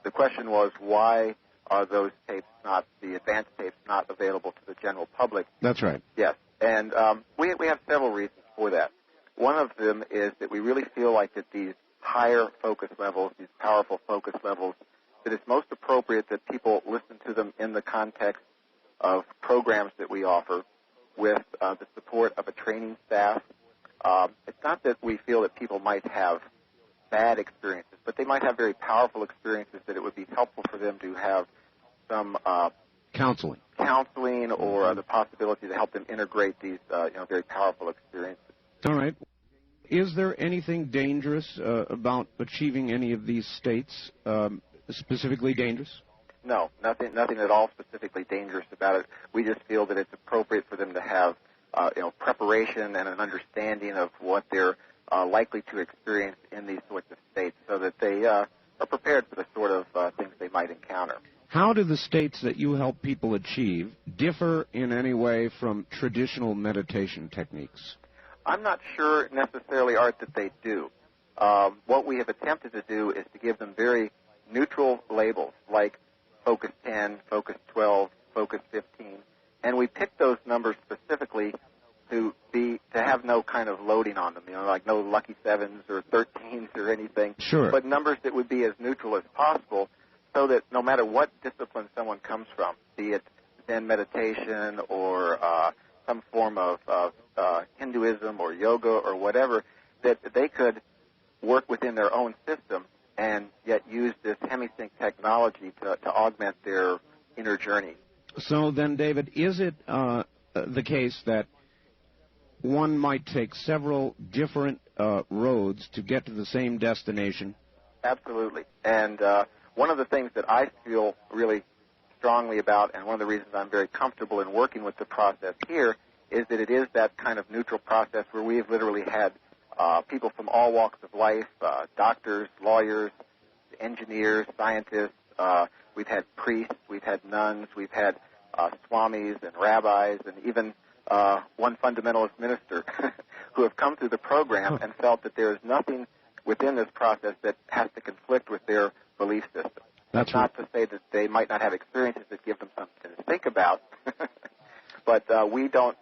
The question was, why are those tapes not, the advanced tapes, not available to the general public? That's right. Yes, and we have several reasons for that. One of them is that we really feel like that these higher focus levels, these powerful focus levels, that it's most appropriate that people listen to them in the context of programs that we offer with the support of a training staff. It's not that we feel that people might have bad experiences, but they might have very powerful experiences that it would be helpful for them to have some counseling or the possibility to help them integrate these very powerful experiences. All right. Is there anything dangerous about achieving any of these states, specifically dangerous? No, nothing at all specifically dangerous about it. We just feel that it's appropriate for them to have preparation and an understanding of what they're likely to experience in these sorts of states, so that they are prepared for the sort of things they might encounter. How do the states that you help people achieve differ in any way from traditional meditation techniques? I'm not sure necessarily, Art, that they do. What we have attempted to do is to give them very neutral labels, like Focus 10, Focus 12, Focus 15, and we picked those numbers specifically to have no kind of loading on them, like no lucky 7s or 13s or anything. Sure. But numbers that would be as neutral as possible, so that no matter what discipline someone comes from, be it Zen meditation or some form of Hinduism or yoga or whatever, that they could work within their own system and yet use this hemisync technology to augment their inner journey. So then, David, is it the case that one might take several different roads to get to the same destination? Absolutely. And one of the things that I feel really strongly about, and one of the reasons I'm very comfortable in working with the process here, is that it is that kind of neutral process where we've literally had people from all walks of life, doctors, lawyers, engineers, scientists. We've had priests, we've had nuns, we've had swamis and rabbis, and even one fundamentalist minister who have come through the program and felt that there is nothing within this process that has to conflict with their belief system. That's not to say that they might not have experiences that give them something to think about, but we don't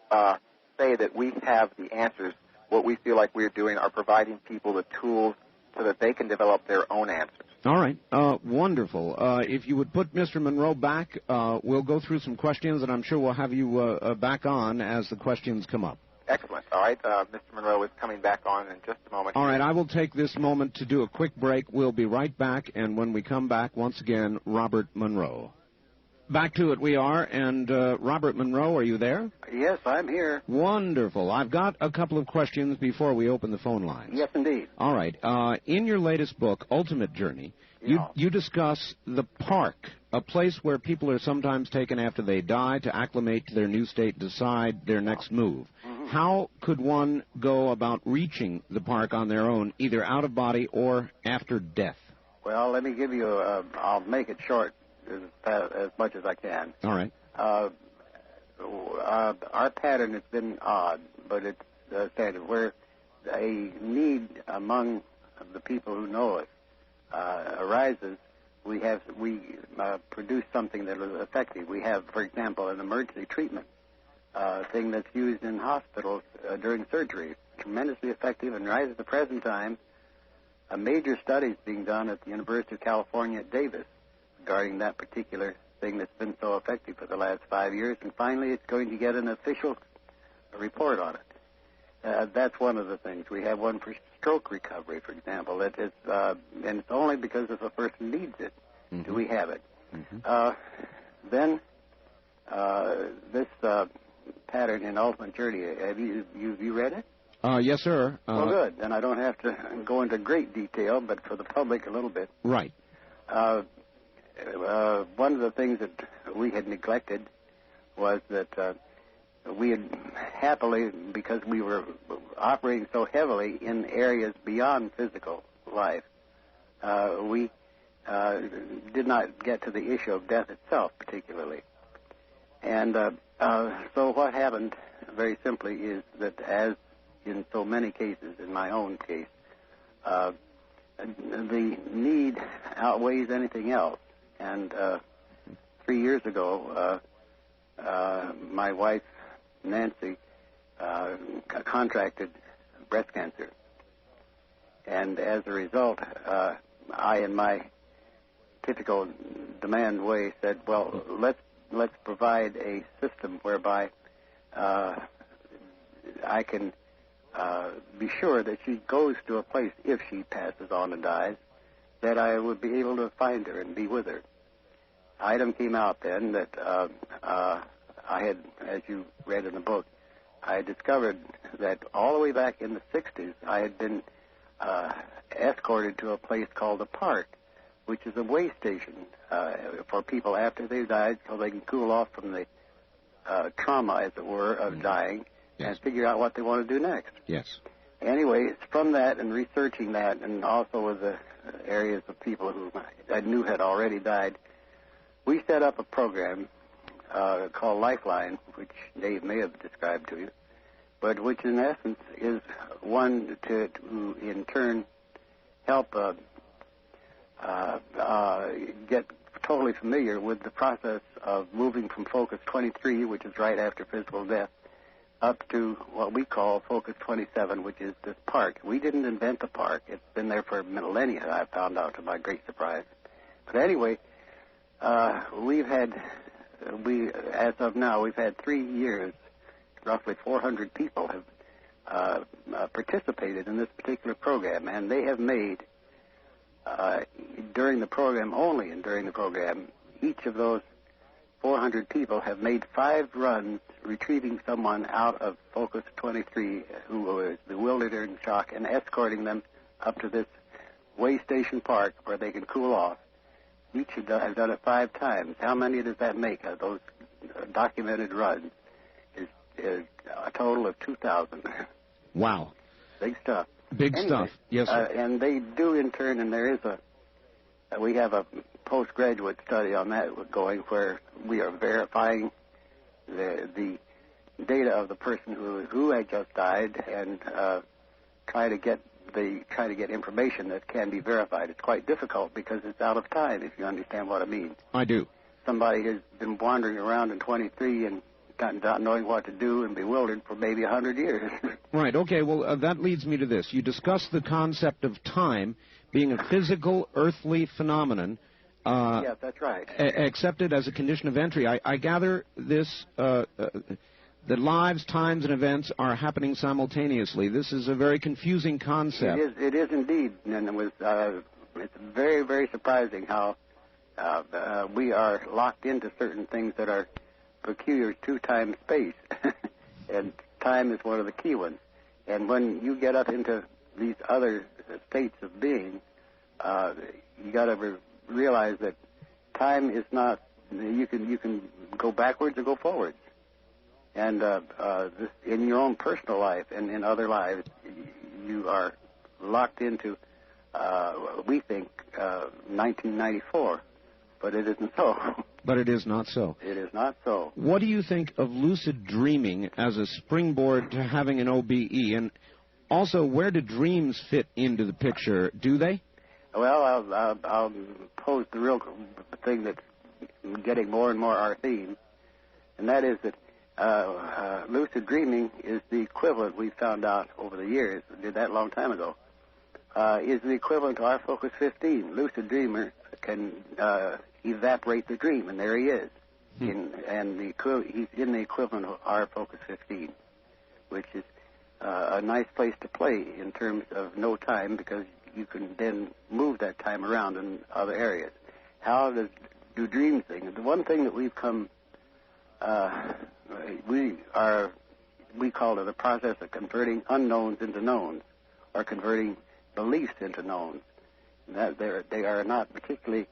say that we have the answers. What we feel like we're doing are providing people the tools so that they can develop their own answers. All right. Wonderful. If you would put Mr. Monroe back, we'll go through some questions, and I'm sure we'll have you back on as the questions come up. Excellent. All right. Mr. Monroe is coming back on in just a moment. All right. I will take this moment to do a quick break. We'll be right back, and when we come back, once again, Robert Monroe. Back to it we are, and Robert Monroe, are you there? Yes, I'm here. Wonderful. I've got a couple of questions before we open the phone lines. Yes, indeed. All right. In your latest book, Ultimate Journey, you discuss the park, a place where people are sometimes taken after they die to acclimate to their new state, decide their next move. Mm-hmm. How could one go about reaching the park on their own, either out of body or after death? Well, let me give you I'll make it short as much as I can. All right. Our pattern has been odd, but it's standard. Where a need among the people who know us arises, we produce something that is effective. We have, for example, an emergency treatment thing that's used in hospitals during surgery, tremendously effective, and right at the present time, a major study is being done at the University of California at Davis regarding that particular thing that's been so effective for the last 5 years, and finally it's going to get an official report on it. That's one of the things. We have one for stroke recovery, for example. That is, and it's only because if a person needs it do we have it. Then this pattern in Ultimate Journey, have you read it? Yes, sir. Well, good. Then I don't have to go into great detail, but for the public a little bit. Right. One of the things that we had neglected was that we had happily, because we were operating so heavily in areas beyond physical life, we did not get to the issue of death itself particularly. And so what happened, very simply, is that as in so many cases, in my own case, the need outweighs anything else. And 3 years ago, my wife, Nancy, contracted breast cancer. And as a result, I, in my typical demand way, said, well, let's provide a system whereby I can be sure that she goes to a place, if she passes on and dies, that I would be able to find her and be with her. Item came out then that I had, as you read in the book, I discovered that all the way back in the 60s, I had been escorted to a place called the Park, which is a way station for people after they've died so they can cool off from the trauma, as it were, of dying and figure out what they want to do next. Yes. Anyway, it's from that and researching that, and also with the areas of people who I knew had already died, we set up a program called Lifeline, which Dave may have described to you, but which in essence is one to in turn help get totally familiar with the process of moving from Focus 23, which is right after physical death, up to what we call Focus 27, which is this park. We didn't invent the park. It's been there for millennia, I found out to my great surprise. But anyway, as of now, we've had 3 years, roughly 400 people have participated in this particular program, and they have made, during the program, only and during the program, each of those 400 people have made 5 runs retrieving someone out of Focus 23 who was bewildered or in shock and escorting them up to this way station park where they can cool off. Each have done it 5 times. How many does that make of those documented runs? Is a total of 2,000. Wow. Big stuff. Big stuff. Yes, sir. And they do in turn, and there is we have a postgraduate study on that going where we are verifying the data of the person who had just died and try to get information that can be verified. It's quite difficult because it's out of time, if you understand what I mean. I do. Somebody has been wandering around in 23 and not knowing what to do and bewildered for maybe 100 years. Right. Okay. Well, that leads me to this. You discussed the concept of time being a physical, earthly phenomenon. Yes, that's right. Accepted as a condition of entry. I gather this, that lives, times, and events are happening simultaneously. This is a very confusing concept. It is indeed, and it's very, very surprising how we are locked into certain things that are peculiar to time space, and time is one of the key ones. And when you get up into these other states of being, you got to realize that time is not. You can go backwards or go forwards, and this, in your own personal life and in other lives, you are locked into. We think 1994, but it isn't so. But it is not so. It is not so. What do you think of lucid dreaming as a springboard to having an OBE? And also, where do dreams fit into the picture? Do they? Well, I'll pose the real thing that's getting more and more our theme, and that is that lucid dreaming is the equivalent, we found out over the years, we did that a long time ago, is the equivalent to our Focus 15. Lucid dreamer can evaporate the dream, and there he is. He's in the equivalent of our Focus 15, which is a nice place to play in terms of no time, because you can then move that time around in other areas. How do dreams thing? The one thing that we've come, we call it a process of converting unknowns into knowns, or converting beliefs into knowns. That they are not particularly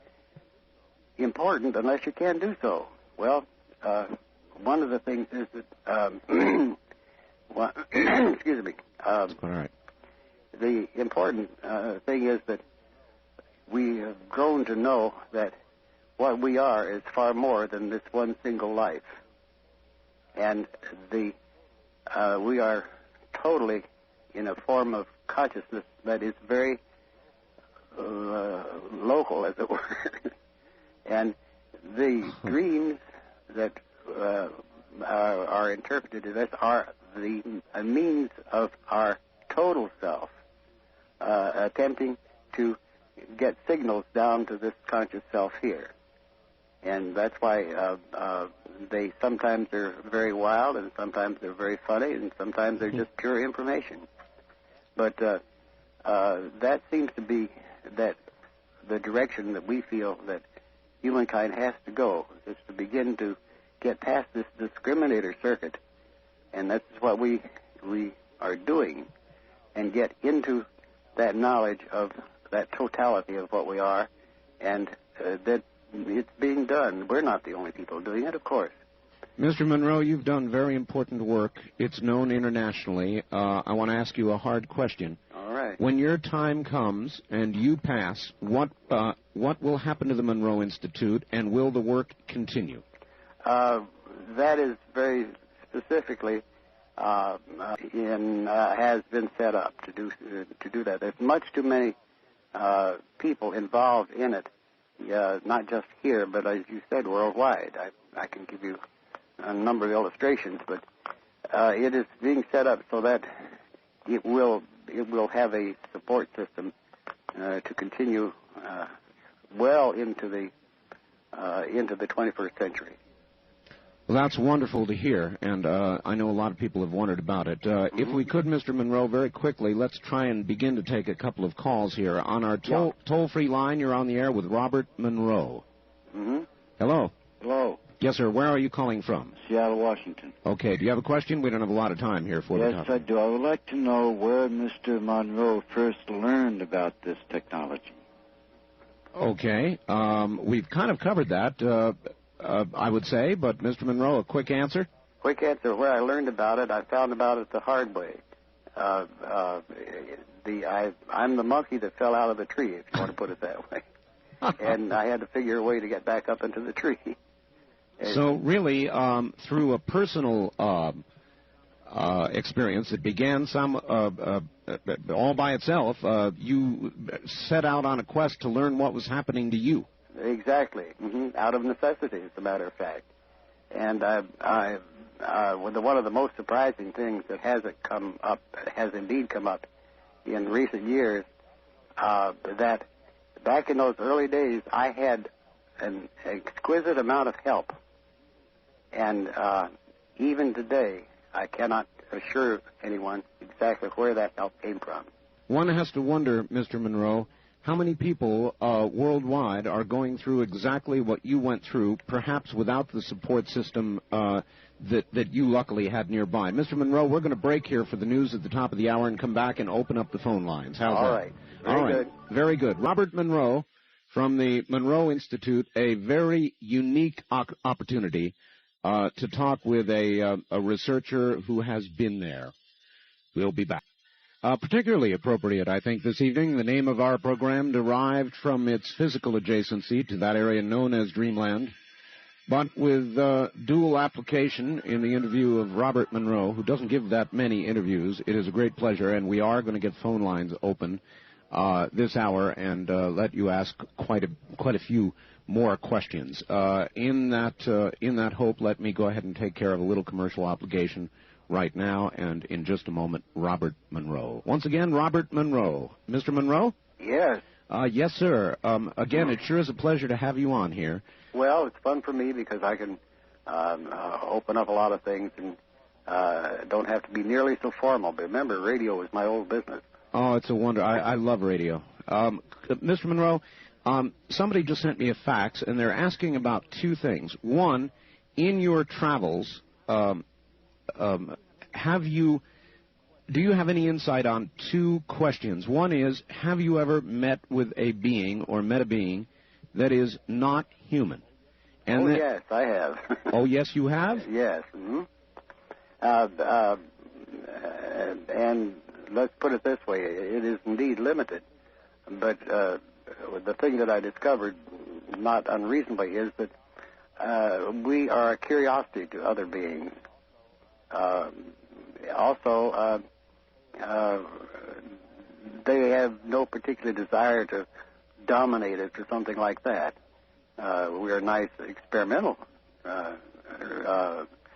important unless you can do so. Well, one of the things is that, excuse me. All right. The important thing is that we have grown to know that what we are is far more than this one single life. And we are totally in a form of consciousness that is very local, as it were. And the dreams that are interpreted as are the means of our total self attempting to get signals down to this conscious self here. And that's why they sometimes are very wild, and sometimes they're very funny, and sometimes they're just pure information. But that seems to be the direction that we feel that humankind has to go, is to begin to get past this discriminator circuit. And that's what we are doing, and get into that knowledge of that totality of what we are, and that it's being done. We're not the only people doing it, of course. Mr. Monroe, you've done very important work. It's known internationally. I want to ask you a hard question. All right. When your time comes and you pass, what will happen to the Monroe Institute, and will the work continue? That is very specifically has been set up to do that. There's much too many people involved in it, not just here, but as you said, worldwide. I can give you a number of illustrations, but it is being set up so that it will have a support system to continue well into the 21st century. Well, that's wonderful to hear, and I know a lot of people have wondered about it. If we could, Mr. Monroe, very quickly, let's try and begin to take a couple of calls here. On our toll-free line, you're on the air with Robert Monroe. Mm-hmm. Hello. Hello. Yes, sir. Where are you calling from? Seattle, Washington. Okay. Do you have a question? We don't have a lot of time here for the topic. Yes, I do. I would like to know where Mr. Monroe first learned about this technology. Okay. We've kind of covered that. I would say, but Mr. Monroe, a quick answer? Quick answer. Where I learned about it, I found about it the hard way. I'm the monkey that fell out of the tree, if you want to put it that way. And I had to figure a way to get back up into the tree. So really, through a personal experience that began all by itself, you set out on a quest to learn what was happening to you. Exactly. Out of necessity, as a matter of fact. And one of the most surprising things that has indeed come up in recent years, that back in those early days, I had an exquisite amount of help. And even today, I cannot assure anyone exactly where that help came from. One has to wonder, Mr. Monroe, how many people worldwide are going through exactly what you went through, perhaps without the support system that you luckily had nearby? Mr. Monroe, we're going to break here for the news at the top of the hour and come back and open up the phone lines. How's that? All right. Very good. Very good. Robert Monroe from the Monroe Institute, a very unique opportunity to talk with a researcher who has been there. We'll be back. Particularly appropriate, I think, this evening. The name of our program derived from its physical adjacency to that area known as Dreamland, but with dual application in the interview of Robert Monroe, who doesn't give that many interviews. It is a great pleasure, and we are going to get phone lines open this hour and let you ask quite a few more questions. In that hope, let me go ahead and take care of a little commercial obligation right now, and in just a moment, Robert Monroe. Once again, Robert Monroe. Mr. Monroe? Yes. Yes, sir. Again, it sure is a pleasure to have you on here. Well, it's fun for me because I can open up a lot of things and don't have to be nearly so formal. But remember, radio is my old business. Oh, it's a wonder. I love radio. Mr. Monroe, somebody just sent me a fax, and they're asking about two things. One, in your travels, do you have any insight on two questions? One is, have you ever met with a being or met a being that is not human? And yes, I have. Oh, yes, you have? Yes. Mm-hmm. And let's put it this way, it is indeed limited. But the thing that I discovered, not unreasonably, is that we are a curiosity to other beings. Also, they have no particular desire to dominate it or something like that. We're a nice experimental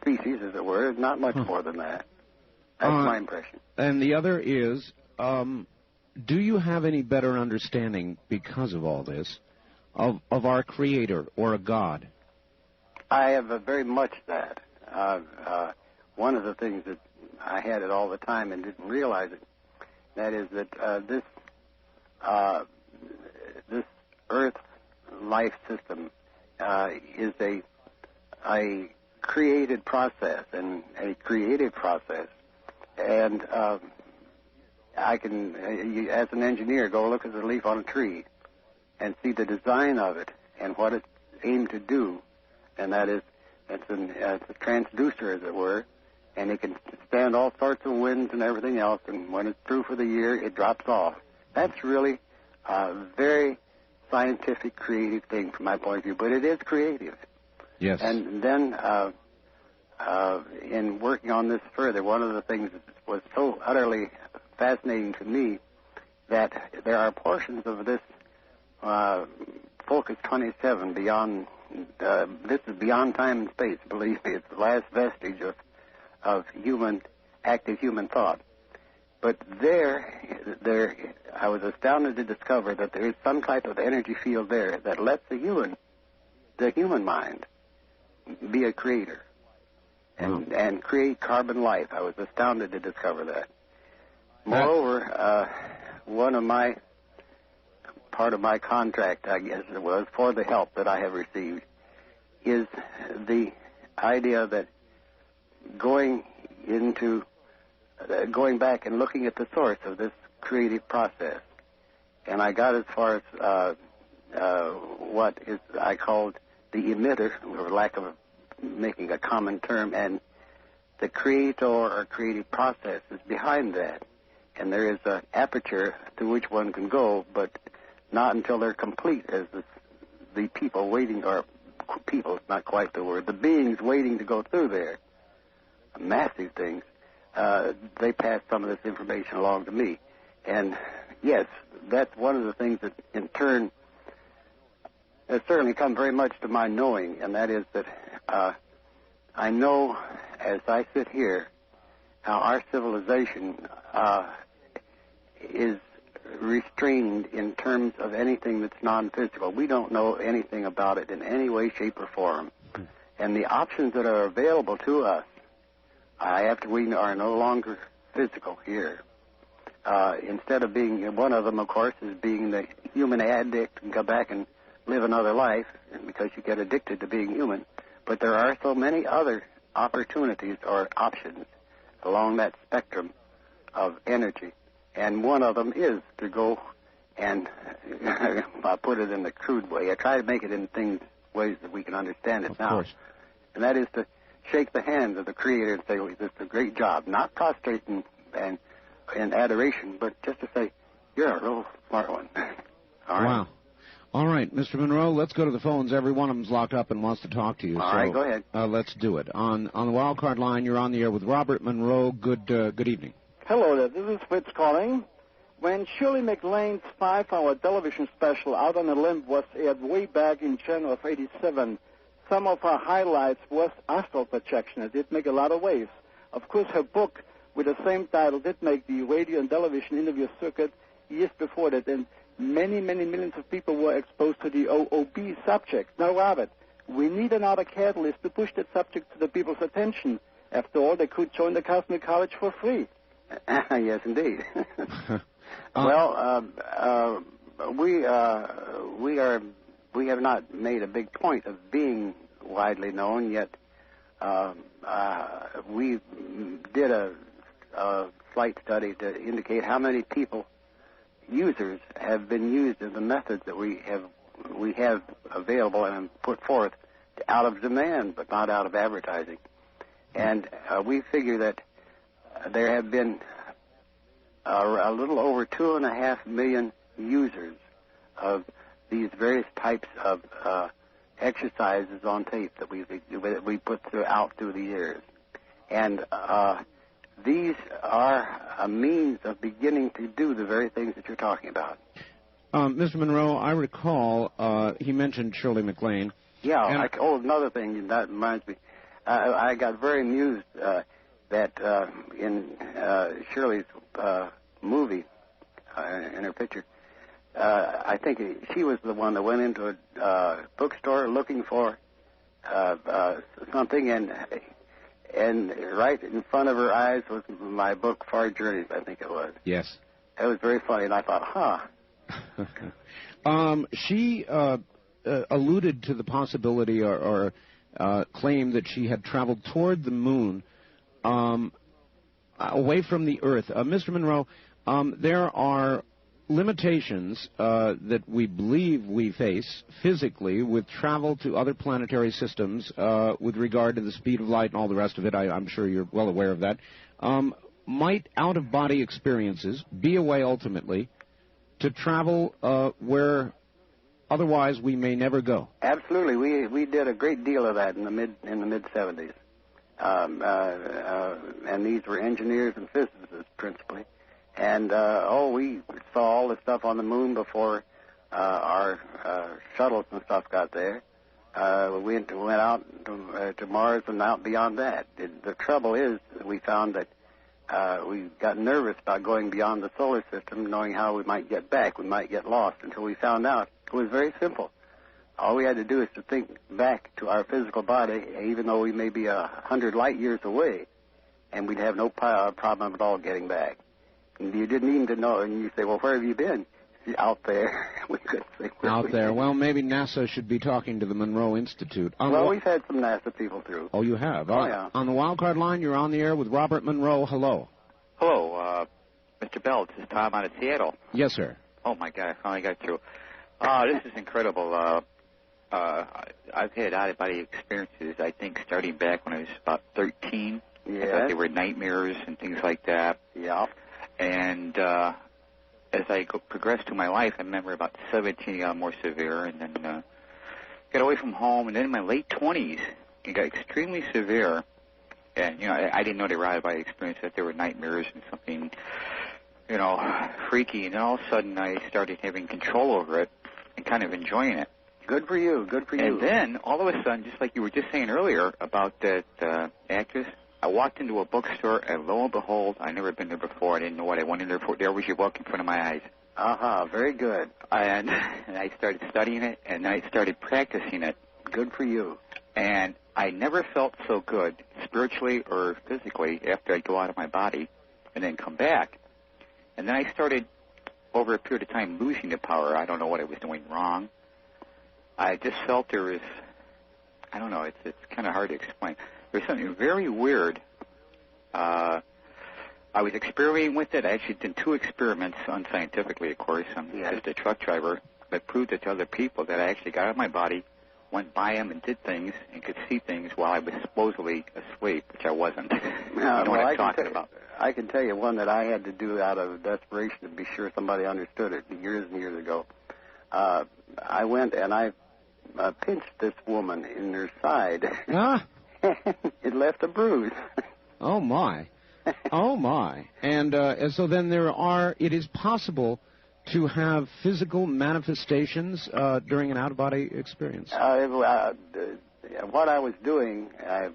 species, as it were, not much more than that. That's my impression. And the other is, do you have any better understanding, because of all this, of our Creator or a God? I have very much that. One of the things that I had it all the time and didn't realize it, that is that this Earth life system is a created process and a creative process. And I can, as an engineer, go look at the leaf on a tree and see the design of it and what it's aimed to do. And that is, it's a transducer, as it were, and it can stand all sorts of winds and everything else, and when it's through for the year, it drops off. That's really a very scientific, creative thing from my point of view, but it is creative. Yes. And then in working on this further, one of the things that was so utterly fascinating to me, that there are portions of this Focus 27 beyond, this is beyond time and space, believe me. It's the last vestige of active human thought. But there, I was astounded to discover that there is some type of energy field there that lets the human mind be a creator and create carbon life. I was astounded to discover that. Moreover, part of my contract, I guess it was, for the help that I have received, is the idea that going back and looking at the source of this creative process. And I got as far as what is I called the emitter, for lack of making a common term, and the creator or creative process is behind that. And there is an aperture to which one can go, but not until they're complete, as the people waiting, or people, not quite the word, the beings waiting to go through there, massive things, they pass some of this information along to me. And yes, that's one of the things that in turn has certainly come very much to my knowing, and that is that I know as I sit here how our civilization is restrained in terms of anything that's non-physical. We don't know anything about it in any way, shape, or form. And the options that are available to us, after we are no longer physical here, instead of being, one of them, of course, is being the human addict and go back and live another life, because you get addicted to being human. But there are so many other opportunities or options along that spectrum of energy. And one of them is to go and, I'll put it in the crude way, I try to make it in ways that we can understand it now. Of course. And that is to shake the hand of the Creator and say, well, this is a great job. Not prostrate and adoration, but just to say, you're a real smart one. All right. Wow. All right, Mr. Monroe, let's go to the phones. Every one of them's locked up and wants to talk to you. All right, go ahead. Let's do it. On the wild card line, you're on the air with Robert Monroe. Good evening. Hello there, this is Fritz calling. When Shirley MacLaine's 5-hour television special, Out on a Limb, was aired way back in January of '87, some of her highlights was astral projection. It did make a lot of waves. Of course, her book with the same title did make the radio and television interview circuit years before that, and many millions of people were exposed to the OB subject. Now, Robert, we need another catalyst to push that subject to the people's attention. After all, they could join the Cosmic College for free. Yes, indeed. Well, we have not made a big point of being widely known yet. We did a slight study to indicate how many users have been used in the methods that we have available and put forth out of demand, but not out of advertising. And we figure that there have been a little over 2.5 million users of these various types of exercises on tape that we put through the years. And these are a means of beginning to do the very things that you're talking about. Mr. Monroe, I recall he mentioned Shirley MacLaine. Yeah. Another thing that reminds me. I got very amused that in Shirley's movie, in her picture, I think she was the one that went into a bookstore looking for something, and right in front of her eyes was my book, Far Journeys, I think it was. Yes. It was very funny, and I thought, She alluded to the possibility or claimed that she had traveled toward the moon away from the Earth. Mr. Monroe, there are limitations that we believe we face physically with travel to other planetary systems with regard to the speed of light and all the rest of it. I'm sure you're well aware of that. Might out-of-body experiences be a way ultimately to travel where otherwise we may never go? Absolutely. We did a great deal of that in the mid 70s. And these were engineers and physicists principally. And we saw all the stuff on the moon before our shuttles and stuff got there. We went out to Mars and out beyond that. The trouble is, we found that we got nervous about going beyond the solar system, knowing how we might get back. We might get lost, until we found out it was very simple. All we had to do is to think back to our physical body, even though we may be 100 light years away, and we'd have no problem at all getting back. And you didn't even know, and you say, well, where have you been? Out there. We could say out there. Well, maybe NASA should be talking to the Monroe Institute. We've had some NASA people through. Oh, you have? Oh, yeah. On the wildcard line, you're on the air with Robert Monroe. Hello. Hello, Mr. Bell. This is Tom out of Seattle. Yes, sir. Oh, my God, I finally got through. This is incredible. I've had out-of-body experiences, I think, starting back when I was about 13. Yeah. I thought they were nightmares and things like that. Yeah. And as I progressed through my life, I remember about 17 got more severe, and then got away from home. And then in my late 20s, it got extremely severe. And, I didn't know they were out-of-body experiences, that they were nightmares and something, freaky. And then all of a sudden, I started having control over it and kind of enjoying it. Good for you. Good for you. And then, all of a sudden, just like you were just saying earlier about that actress, I walked into a bookstore, and lo and behold, I'd never been there before. I didn't know what I went in there for. There was your book in front of my eyes. Very good. And I started studying it, and then I started practicing it. Good for you. And I never felt so good, spiritually or physically, after I'd go out of my body and then come back. And then I started, over a period of time, losing the power. I don't know what I was doing wrong. I just felt there was, I don't know, it's kind of hard to explain. There's something very weird. I was experimenting with it. I actually did 2 experiments, unscientifically, of course. I'm just a truck driver, but proved it to other people that I actually got out of my body, went by them and did things and could see things while I was supposedly asleep, which I wasn't. You know what I'm talking about. I can tell you one that I had to do out of desperation to be sure somebody understood it years and years ago. I went and I pinched this woman in her side. It left a bruise. Oh, my. Oh, my. And so then it is possible to have physical manifestations during an out-of-body experience. What I was doing, I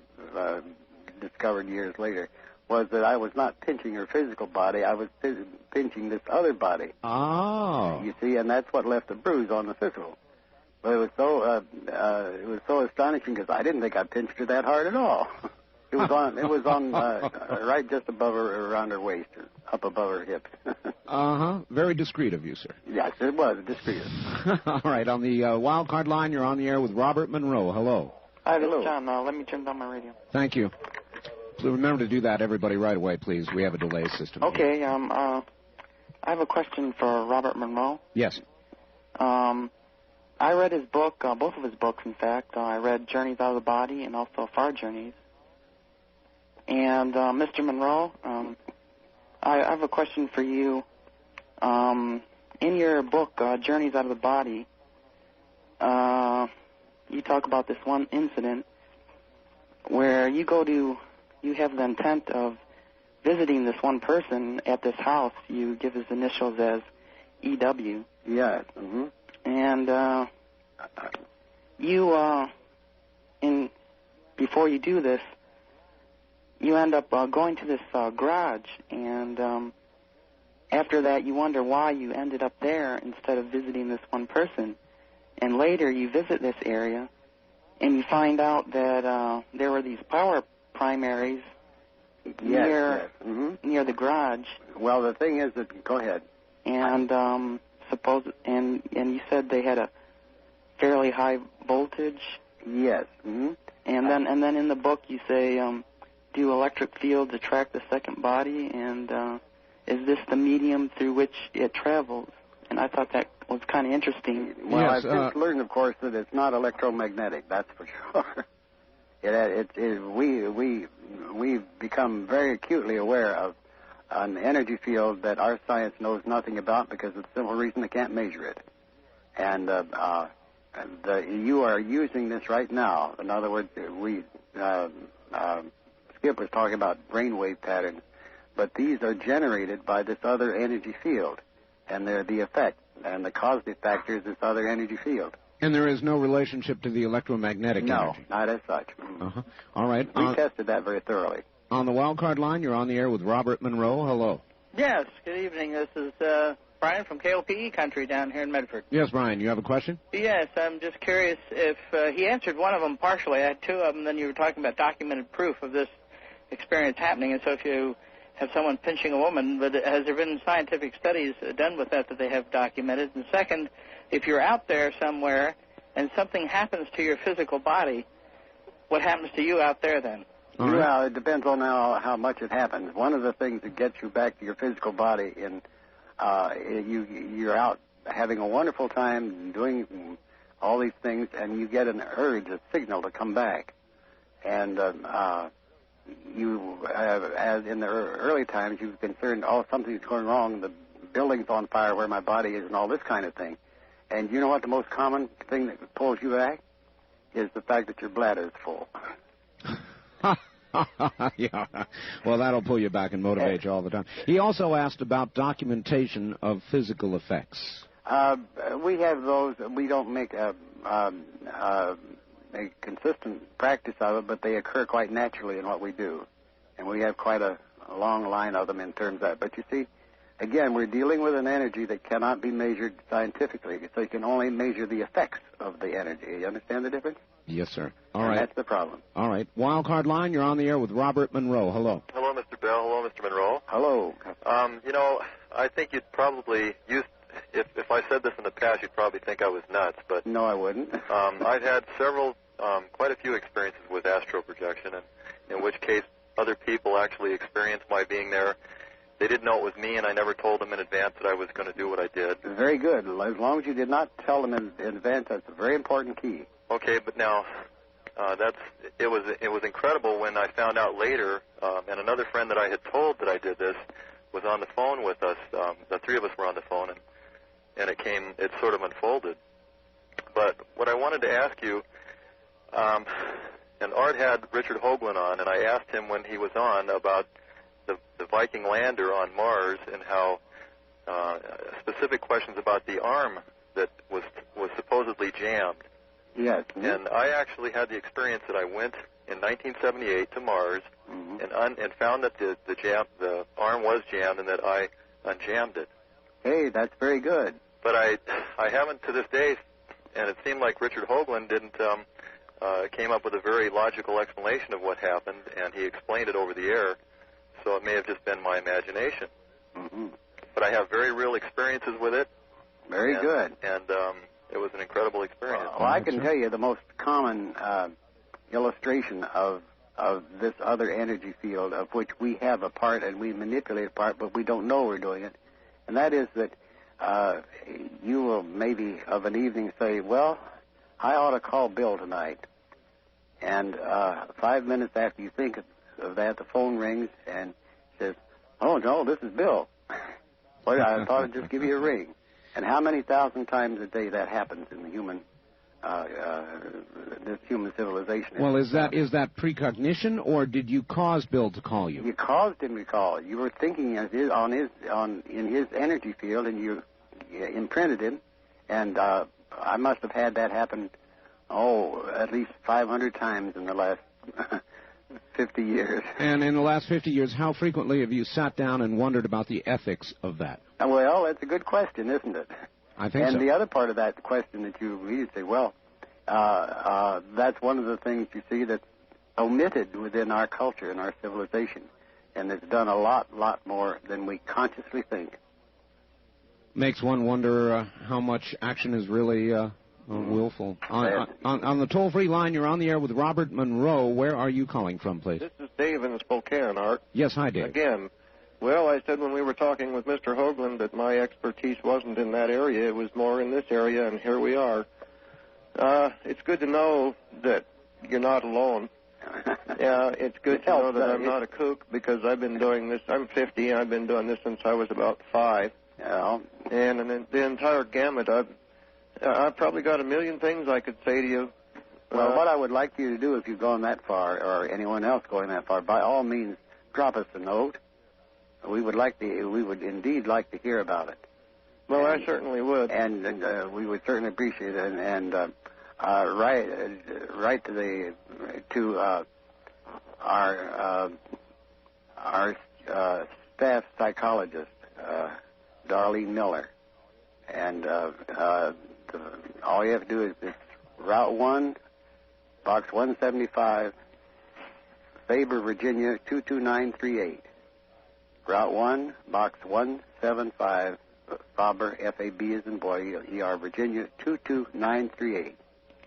discovered years later, was that I was not pinching her physical body. I was pinching this other body. Oh. You see, and that's what left the bruise on the physical. But it was so astonishing because I didn't think I pinched her that hard at all. It was on right just above her, around her waist, up above her hips. Very discreet of you, sir. Yes, it was discreet. All right, on the wild card line, you're on the air with Robert Monroe. Hello. Hi, this is John. Let me turn down my radio. Thank you. So remember to do that, everybody, right away, please. We have a delay system. Okay. I have a question for Robert Monroe. Yes. I read his book, both of his books, in fact. I read Journeys Out of the Body and also Far Journeys. And, Mr. Monroe, I have a question for you. In your book, Journeys Out of the Body, you talk about this one incident where you go to you have the intent of visiting this one person at this house. You give his initials as EW. Yes. Mm-hmm. And you, before you do this, you end up going to this garage, and after that you wonder why you ended up there instead of visiting this one person. And later you visit this area, and you find out that there were these power primaries near the garage. Well, the thing is that, go ahead. And and you said they had a fairly high voltage. Yes. Mm-hmm. And then in the book you say, do electric fields attract the second body, and is this the medium through which it travels? And I thought that was kind of interesting. Well, I've just learned, of course, that it's not electromagnetic. That's for sure. We've become very acutely aware of an energy field that our science knows nothing about because of the simple reason they can't measure it. And you are using this right now. In other words, Skip was talking about brainwave patterns, but these are generated by this other energy field, and they're the effect, and the causative factor is this other energy field. And there is no relationship to the electromagnetic energy? No, not as such. Uh-huh. All right. We tested that very thoroughly. On the wild card line, you're on the air with Robert Monroe. Hello. Yes, good evening. This is Brian from KOPE country down here in Medford. Yes, Brian, you have a question? Yes, I'm just curious if he answered one of them partially. I had two of them, then you were talking about documented proof of this experience happening. And so if you have someone pinching a woman, but has there been scientific studies done with that they have documented? And second, if you're out there somewhere and something happens to your physical body, what happens to you out there then? Well, it depends on how much it happens. One of the things that gets you back to your physical body, you're out having a wonderful time doing all these things, and you get an urge, a signal to come back. And as in the early times, you were concerned, something's going wrong, the building's on fire where my body is, and all this kind of thing. And you know what the most common thing that pulls you back is the fact that your bladder is full. Yeah. Well, that'll pull you back and motivate you all the time. He also asked about documentation of physical effects. We have those. We don't make a consistent practice of it, but they occur quite naturally in what we do. And we have quite a long line of them in terms of that. But you see, again, we're dealing with an energy that cannot be measured scientifically, so you can only measure the effects of the energy. You understand the difference? Yes, sir. All right. That's the problem. All right. Wild card line, you're on the air with Robert Monroe. Hello. Hello, Mr. Bell. Hello, Mr. Monroe. Hello. I think you'd probably if I said this in the past, you'd probably think I was nuts. But no, I wouldn't. I've had quite a few experiences with astral projection, and in which case other people actually experienced my being there. They didn't know it was me, and I never told them in advance that I was going to do what I did. Very good. As long as you did not tell them in advance, that's a very important key. Okay, but now it was incredible when I found out later, and another friend that I had told that I did this was on the phone with us. The three of us were on the phone, and it sort of unfolded. But what I wanted to ask you, and Art had Richard Hoagland on, and I asked him when he was on about the Viking lander on Mars and how specific questions about the arm that was supposedly jammed. Yes. And I actually had the experience that I went in 1978 to Mars and found that the arm was jammed and that I unjammed it. Hey, that's very good. But I haven't to this day, and it seemed like Richard Hoagland didn't came up with a very logical explanation of what happened, and he explained it over the air. So it may have just been my imagination. Mm-hmm. But I have very real experiences with it. Very good. And it was an incredible experience. Well, I can tell you the most common illustration of this other energy field of which we have a part and we manipulate a part, but we don't know we're doing it. And that is that you will maybe of an evening say, well, I ought to call Bill tonight. And 5 minutes after you think of that, the phone rings and says, oh, no, this is Bill. Well, I thought I'd just give you a ring. And how many thousand times a day that happens in the human this human civilization. Well, is that precognition, or did you cause Bill to call you? You caused him to call. You were thinking in his energy field, and you imprinted him. And I must have had that happen, at least 500 times in the last 50 years. And in the last 50 years, how frequently have you sat down and wondered about the ethics of that? Well, that's a good question, isn't it? I think so. And the other part of that question that you really say, that's one of the things you see that's omitted within our culture and our civilization, and it's done a lot more than we consciously think. Makes one wonder how much action is really willful. On the toll-free line, you're on the air with Robert Monroe. Where are you calling from, please? This is Dave in Spokane, Art. Yes, hi, Dave. Again. Well, I said when we were talking with Mr. Hoagland that my expertise wasn't in that area. It was more in this area, and here we are. It's good to know that you're not alone. It's good to know that I'm not a kook, because I've been doing this. I'm 50, and I've been doing this since I was about 5. Yeah. And in the entire gamut, I've probably got a million things I could say to you. Well, what I would like you to do, if you've gone that far, or anyone else going that far, by all means, drop us a note. We would indeed like to hear about it. Well, I certainly would. And we would certainly appreciate it. And write to our staff psychologist, Darlene Miller. And all you have to do is Route 1, Box 175, Faber, Virginia, 22938. Route 1, Box 175, Faber, F-A-B as in boy, E-R, Virginia, 22938.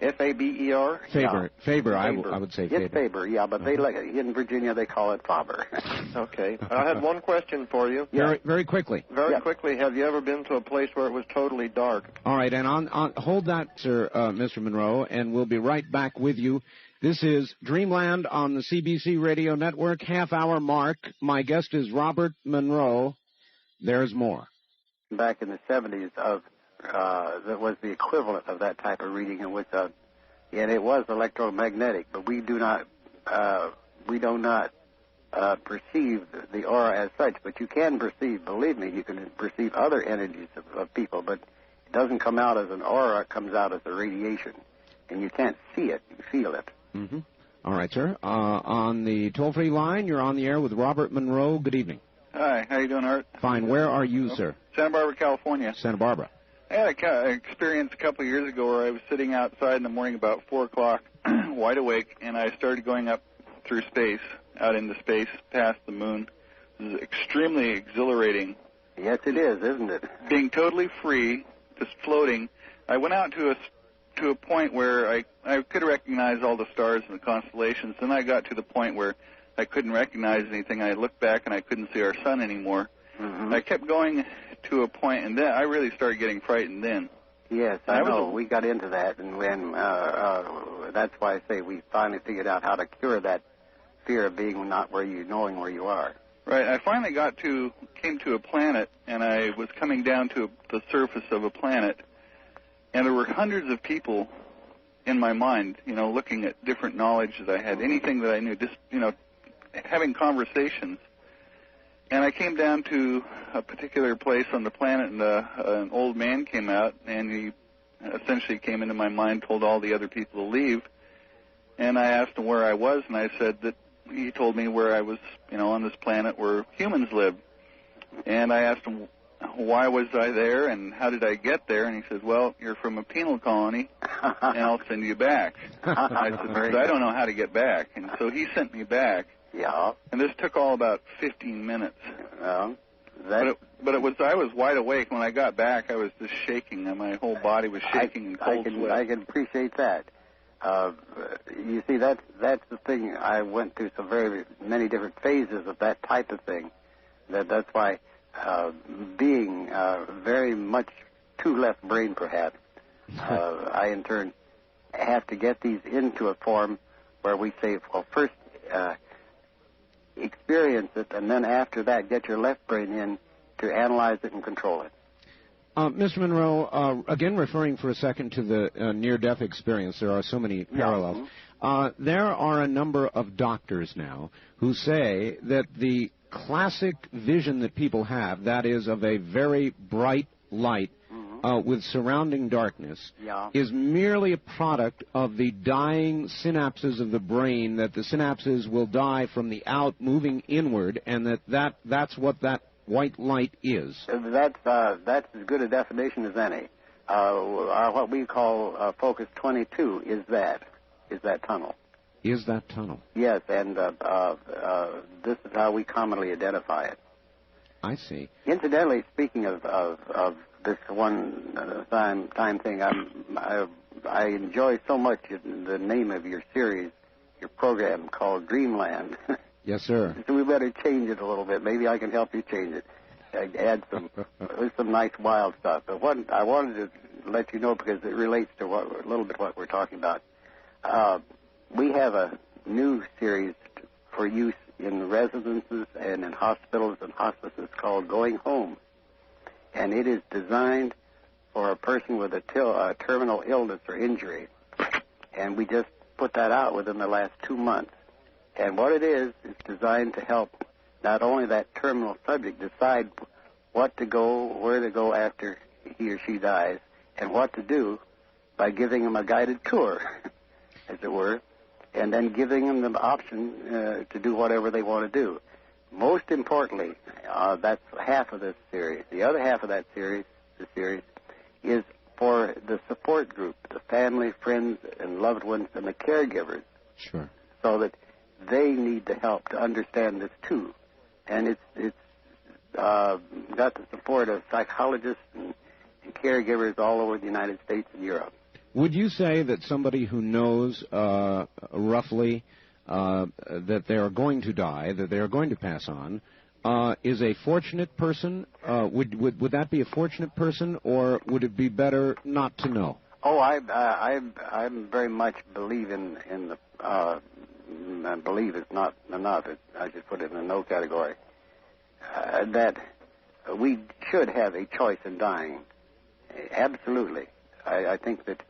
F-A-B-E-R? Faber. Yeah. Faber. I would say Faber. It's Faber, yeah, but they in Virginia they call it Faber. Okay. I had one question for you. Very quickly. Very quickly, have you ever been to a place where it was totally dark? All right, and hold that, sir, Mr. Monroe, and we'll be right back with you. This is Dreamland on the CBC Radio Network, half-hour mark. My guest is Robert Monroe. There's more. Back in the 70s, that was the equivalent of that type of reading, and it was electromagnetic, but we do not perceive the aura as such. But you can perceive, believe me, you can perceive other energies of people, but it doesn't come out as an aura; it comes out as a radiation, and you can't see it; you feel it. Mm-hmm. All right, sir. On the toll-free line, you're on the air with Robert Monroe. Good evening. Hi. How you doing, Art? Fine. Where are you, sir? Santa Barbara, California. Santa Barbara. I had an experience a couple of years ago where I was sitting outside in the morning about 4 o'clock, wide awake, and I started going up through space, out into space, past the moon. It was extremely exhilarating. Yes, it is, isn't it? Being totally free, just floating. I went out to a point where I could recognize all the stars and the constellations. Then I got to the point where I couldn't recognize anything. I looked back and I couldn't see our sun anymore. Mm-hmm. I kept going to a point, and then I really started getting frightened then. Yes, I know. We got into that, and that's why I say we finally figured out how to cure that fear of being not knowing where you are. Right. I finally came to a planet, and I was coming down to the surface of a planet, and there were hundreds of people in my mind, looking at different knowledge that I had, anything that I knew, just, having conversations. And I came down to a particular place on the planet, and an old man came out, and he essentially came into my mind, told all the other people to leave. And I asked him where I was, and I said that he told me where I was, on this planet where humans live. And I asked him, why was I there, and how did I get there? And he said, well, you're from a penal colony, and I'll send you back. I said, but I don't know how to get back. And so he sent me back. Yeah. And this took all about 15 minutes. But I was wide awake. When I got back, I was just shaking, and my whole body was shaking in cold sweat. I can appreciate that. You see, that's the thing. I went through so very many different phases of that type of thing. That's why being very much too left brain, perhaps, I in turn have to get these into a form where we say, well, first experience it, and then after that get your left brain in to analyze it and control it. Mr. Monroe, again referring for a second to the near-death experience, there are so many parallels. There are a number of doctors now who say that the classic vision that people have, that is of a very bright light with surrounding darkness, is merely a product of the dying synapses of the brain, that the synapses will die from the out moving inward, and that's what that white light is. That's as good a definition as any. What we call Focus 22 is that tunnel. Is that tunnel? Yes, and this is how we commonly identify it. I see. Incidentally, speaking of this one time thing, I enjoy so much the name of your series, your program called Dreamland. Yes, sir. So we better change it a little bit. Maybe I can help you change it. Add some nice wild stuff. But what I wanted to let you know, because it relates to a little bit what we're talking about. We have a new series for use in residences and in hospitals and hospices called Going Home. And it is designed for a person with a terminal illness or injury. And we just put that out within the last 2 months. And what it is designed to help not only that terminal subject decide what to go, where to go after he or she dies, and what to do by giving them a guided tour, as it were, and then giving them the option to do whatever they want to do. Most importantly, that's half of this series. The other half of that series, is for the support group, the family, friends, and loved ones, and the caregivers. Sure. So that they need the help to understand this too, and it's got the support of psychologists and caregivers all over the United States and Europe. Would you say that somebody who knows roughly that they are going to die, that they are going to pass on, is a fortunate person? Would that be a fortunate person, or would it be better not to know? Oh, I very much believe in the. I believe it's not enough. I should put it in the no category. That we should have a choice in dying. Absolutely. I think that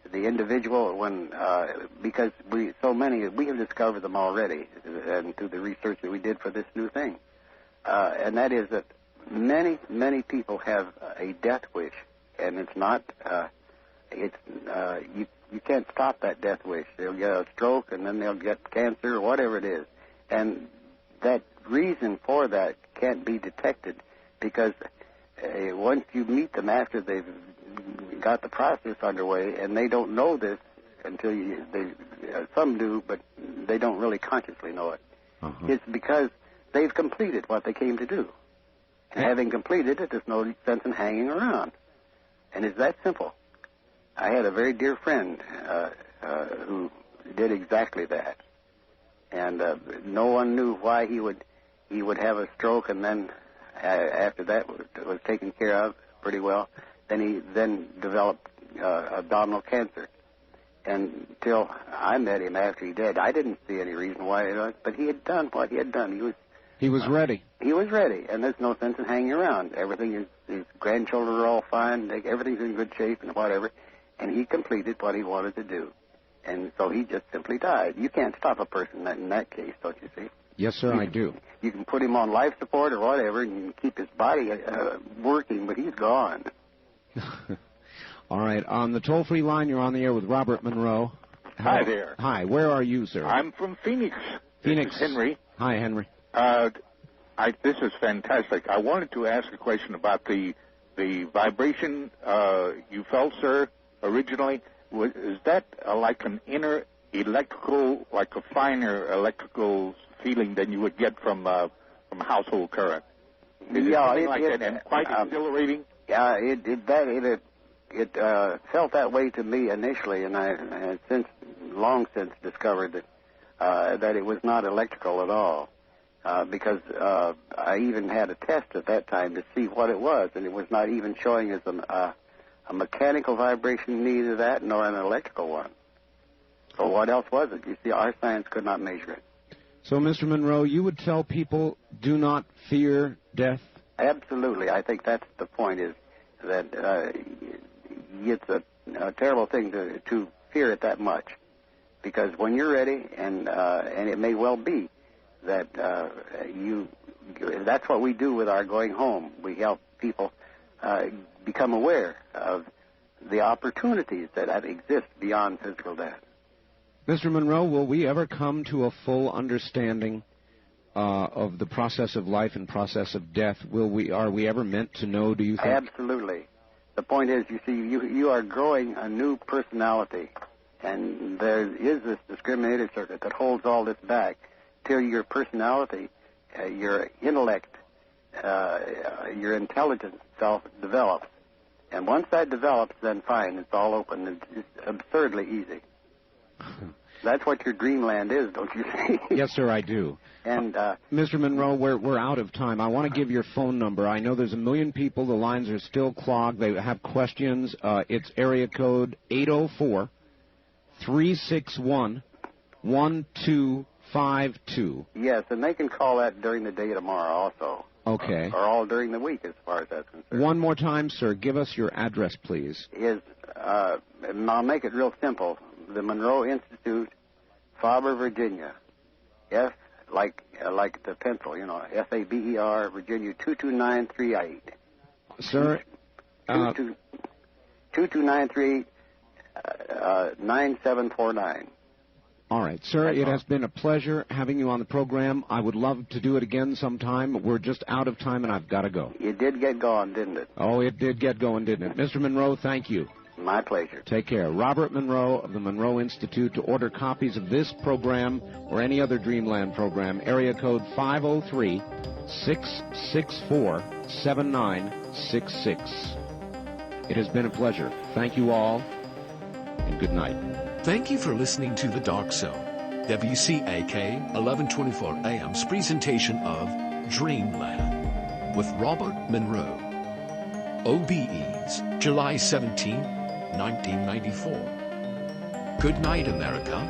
the individual, because we have discovered them already, and through the research that we did for this new thing, and that is that many people have a death wish, and it's not. You can't stop that death wish. They'll get a stroke, and then they'll get cancer, or whatever it is. And that reason for that can't be detected, because once you meet them after they've got the process underway, and they don't know this until some do, but they don't really consciously know it. It's because they've completed what they came to do. And having completed it, there's no sense in hanging around. And it's that simple. I had a very dear friend who did exactly that, and no one knew why he would have a stroke, and then after that was taken care of pretty well. Then he developed abdominal cancer, and until I met him after he did, I didn't see any reason why. But he had done what he had done. He was ready. He was ready, and there's no sense in hanging around. His grandchildren are all fine. Everything's in good shape and whatever. And he completed what he wanted to do. And so he just simply died. You can't stop a person in that case, don't you see? Yes, sir, I do. You can put him on life support or whatever and keep his body working, but he's gone. All right. On the toll-free line, you're on the air with Robert Monroe. Hi there. Hi. Where are you, sir? I'm from Phoenix. Phoenix. This is Henry. Hi, Henry. This is fantastic. I wanted to ask a question about the vibration you felt, sir, originally. Is that like an inner electrical, like a finer electrical feeling than you would get from household current? Is it something like that, and quite exhilarating? Yeah, it felt that way to me initially, and I had long since discovered that it was not electrical at all, because I even had a test at that time to see what it was, and it was not even showing as a mechanical vibration, neither that nor an electrical one. So what else was it? You see, our science could not measure it. So, Mr. Monroe, you would tell people, do not fear death? Absolutely. I think that's the point, is that it's a terrible thing to fear it that much, because when you're ready, and it may well be that that's what we do with our going home. We help people become aware of the opportunities that exist beyond physical death. Mr. Monroe, will we ever come to a full understanding of the process of life and process of death? Are we ever meant to know, do you think? Absolutely. The point is, you see, you are growing a new personality, and there is this discriminative circuit that holds all this back till your personality, your intellect, your intelligence itself develops. And once that develops, then fine, it's all open. It's absurdly easy. That's what your dreamland is, don't you see? Yes, sir, I do. And Mr. Monroe, we're out of time. I want to give your phone number. I know there's a million people. The lines are still clogged. They have questions. It's area code 804-361-1252. Yes, and they can call that during the day tomorrow also. Okay. Or all during the week, as far as that's concerned. One more time, sir. Give us your address, please. I'll make it real simple. The Monroe Institute, Faber, Virginia. F, like the pencil, Faber, Virginia, 22938. Sir? 22938, 9749. All right, sir, it has been a pleasure having you on the program. I would love to do it again sometime. We're just out of time, and I've got to go. It did get going, didn't it? Oh, it did get going, didn't it? Mr. Monroe, thank you. My pleasure. Take care. Robert Monroe of the Monroe Institute. To order copies of this program or any other Dreamland program, area code 503-664-7966. It has been a pleasure. Thank you all, and good night. Thank you for listening to The Dark Zone, WCAK 1124 AM's presentation of Dreamland with Robert Monroe. OBEs, July 17, 1994. Good night, America.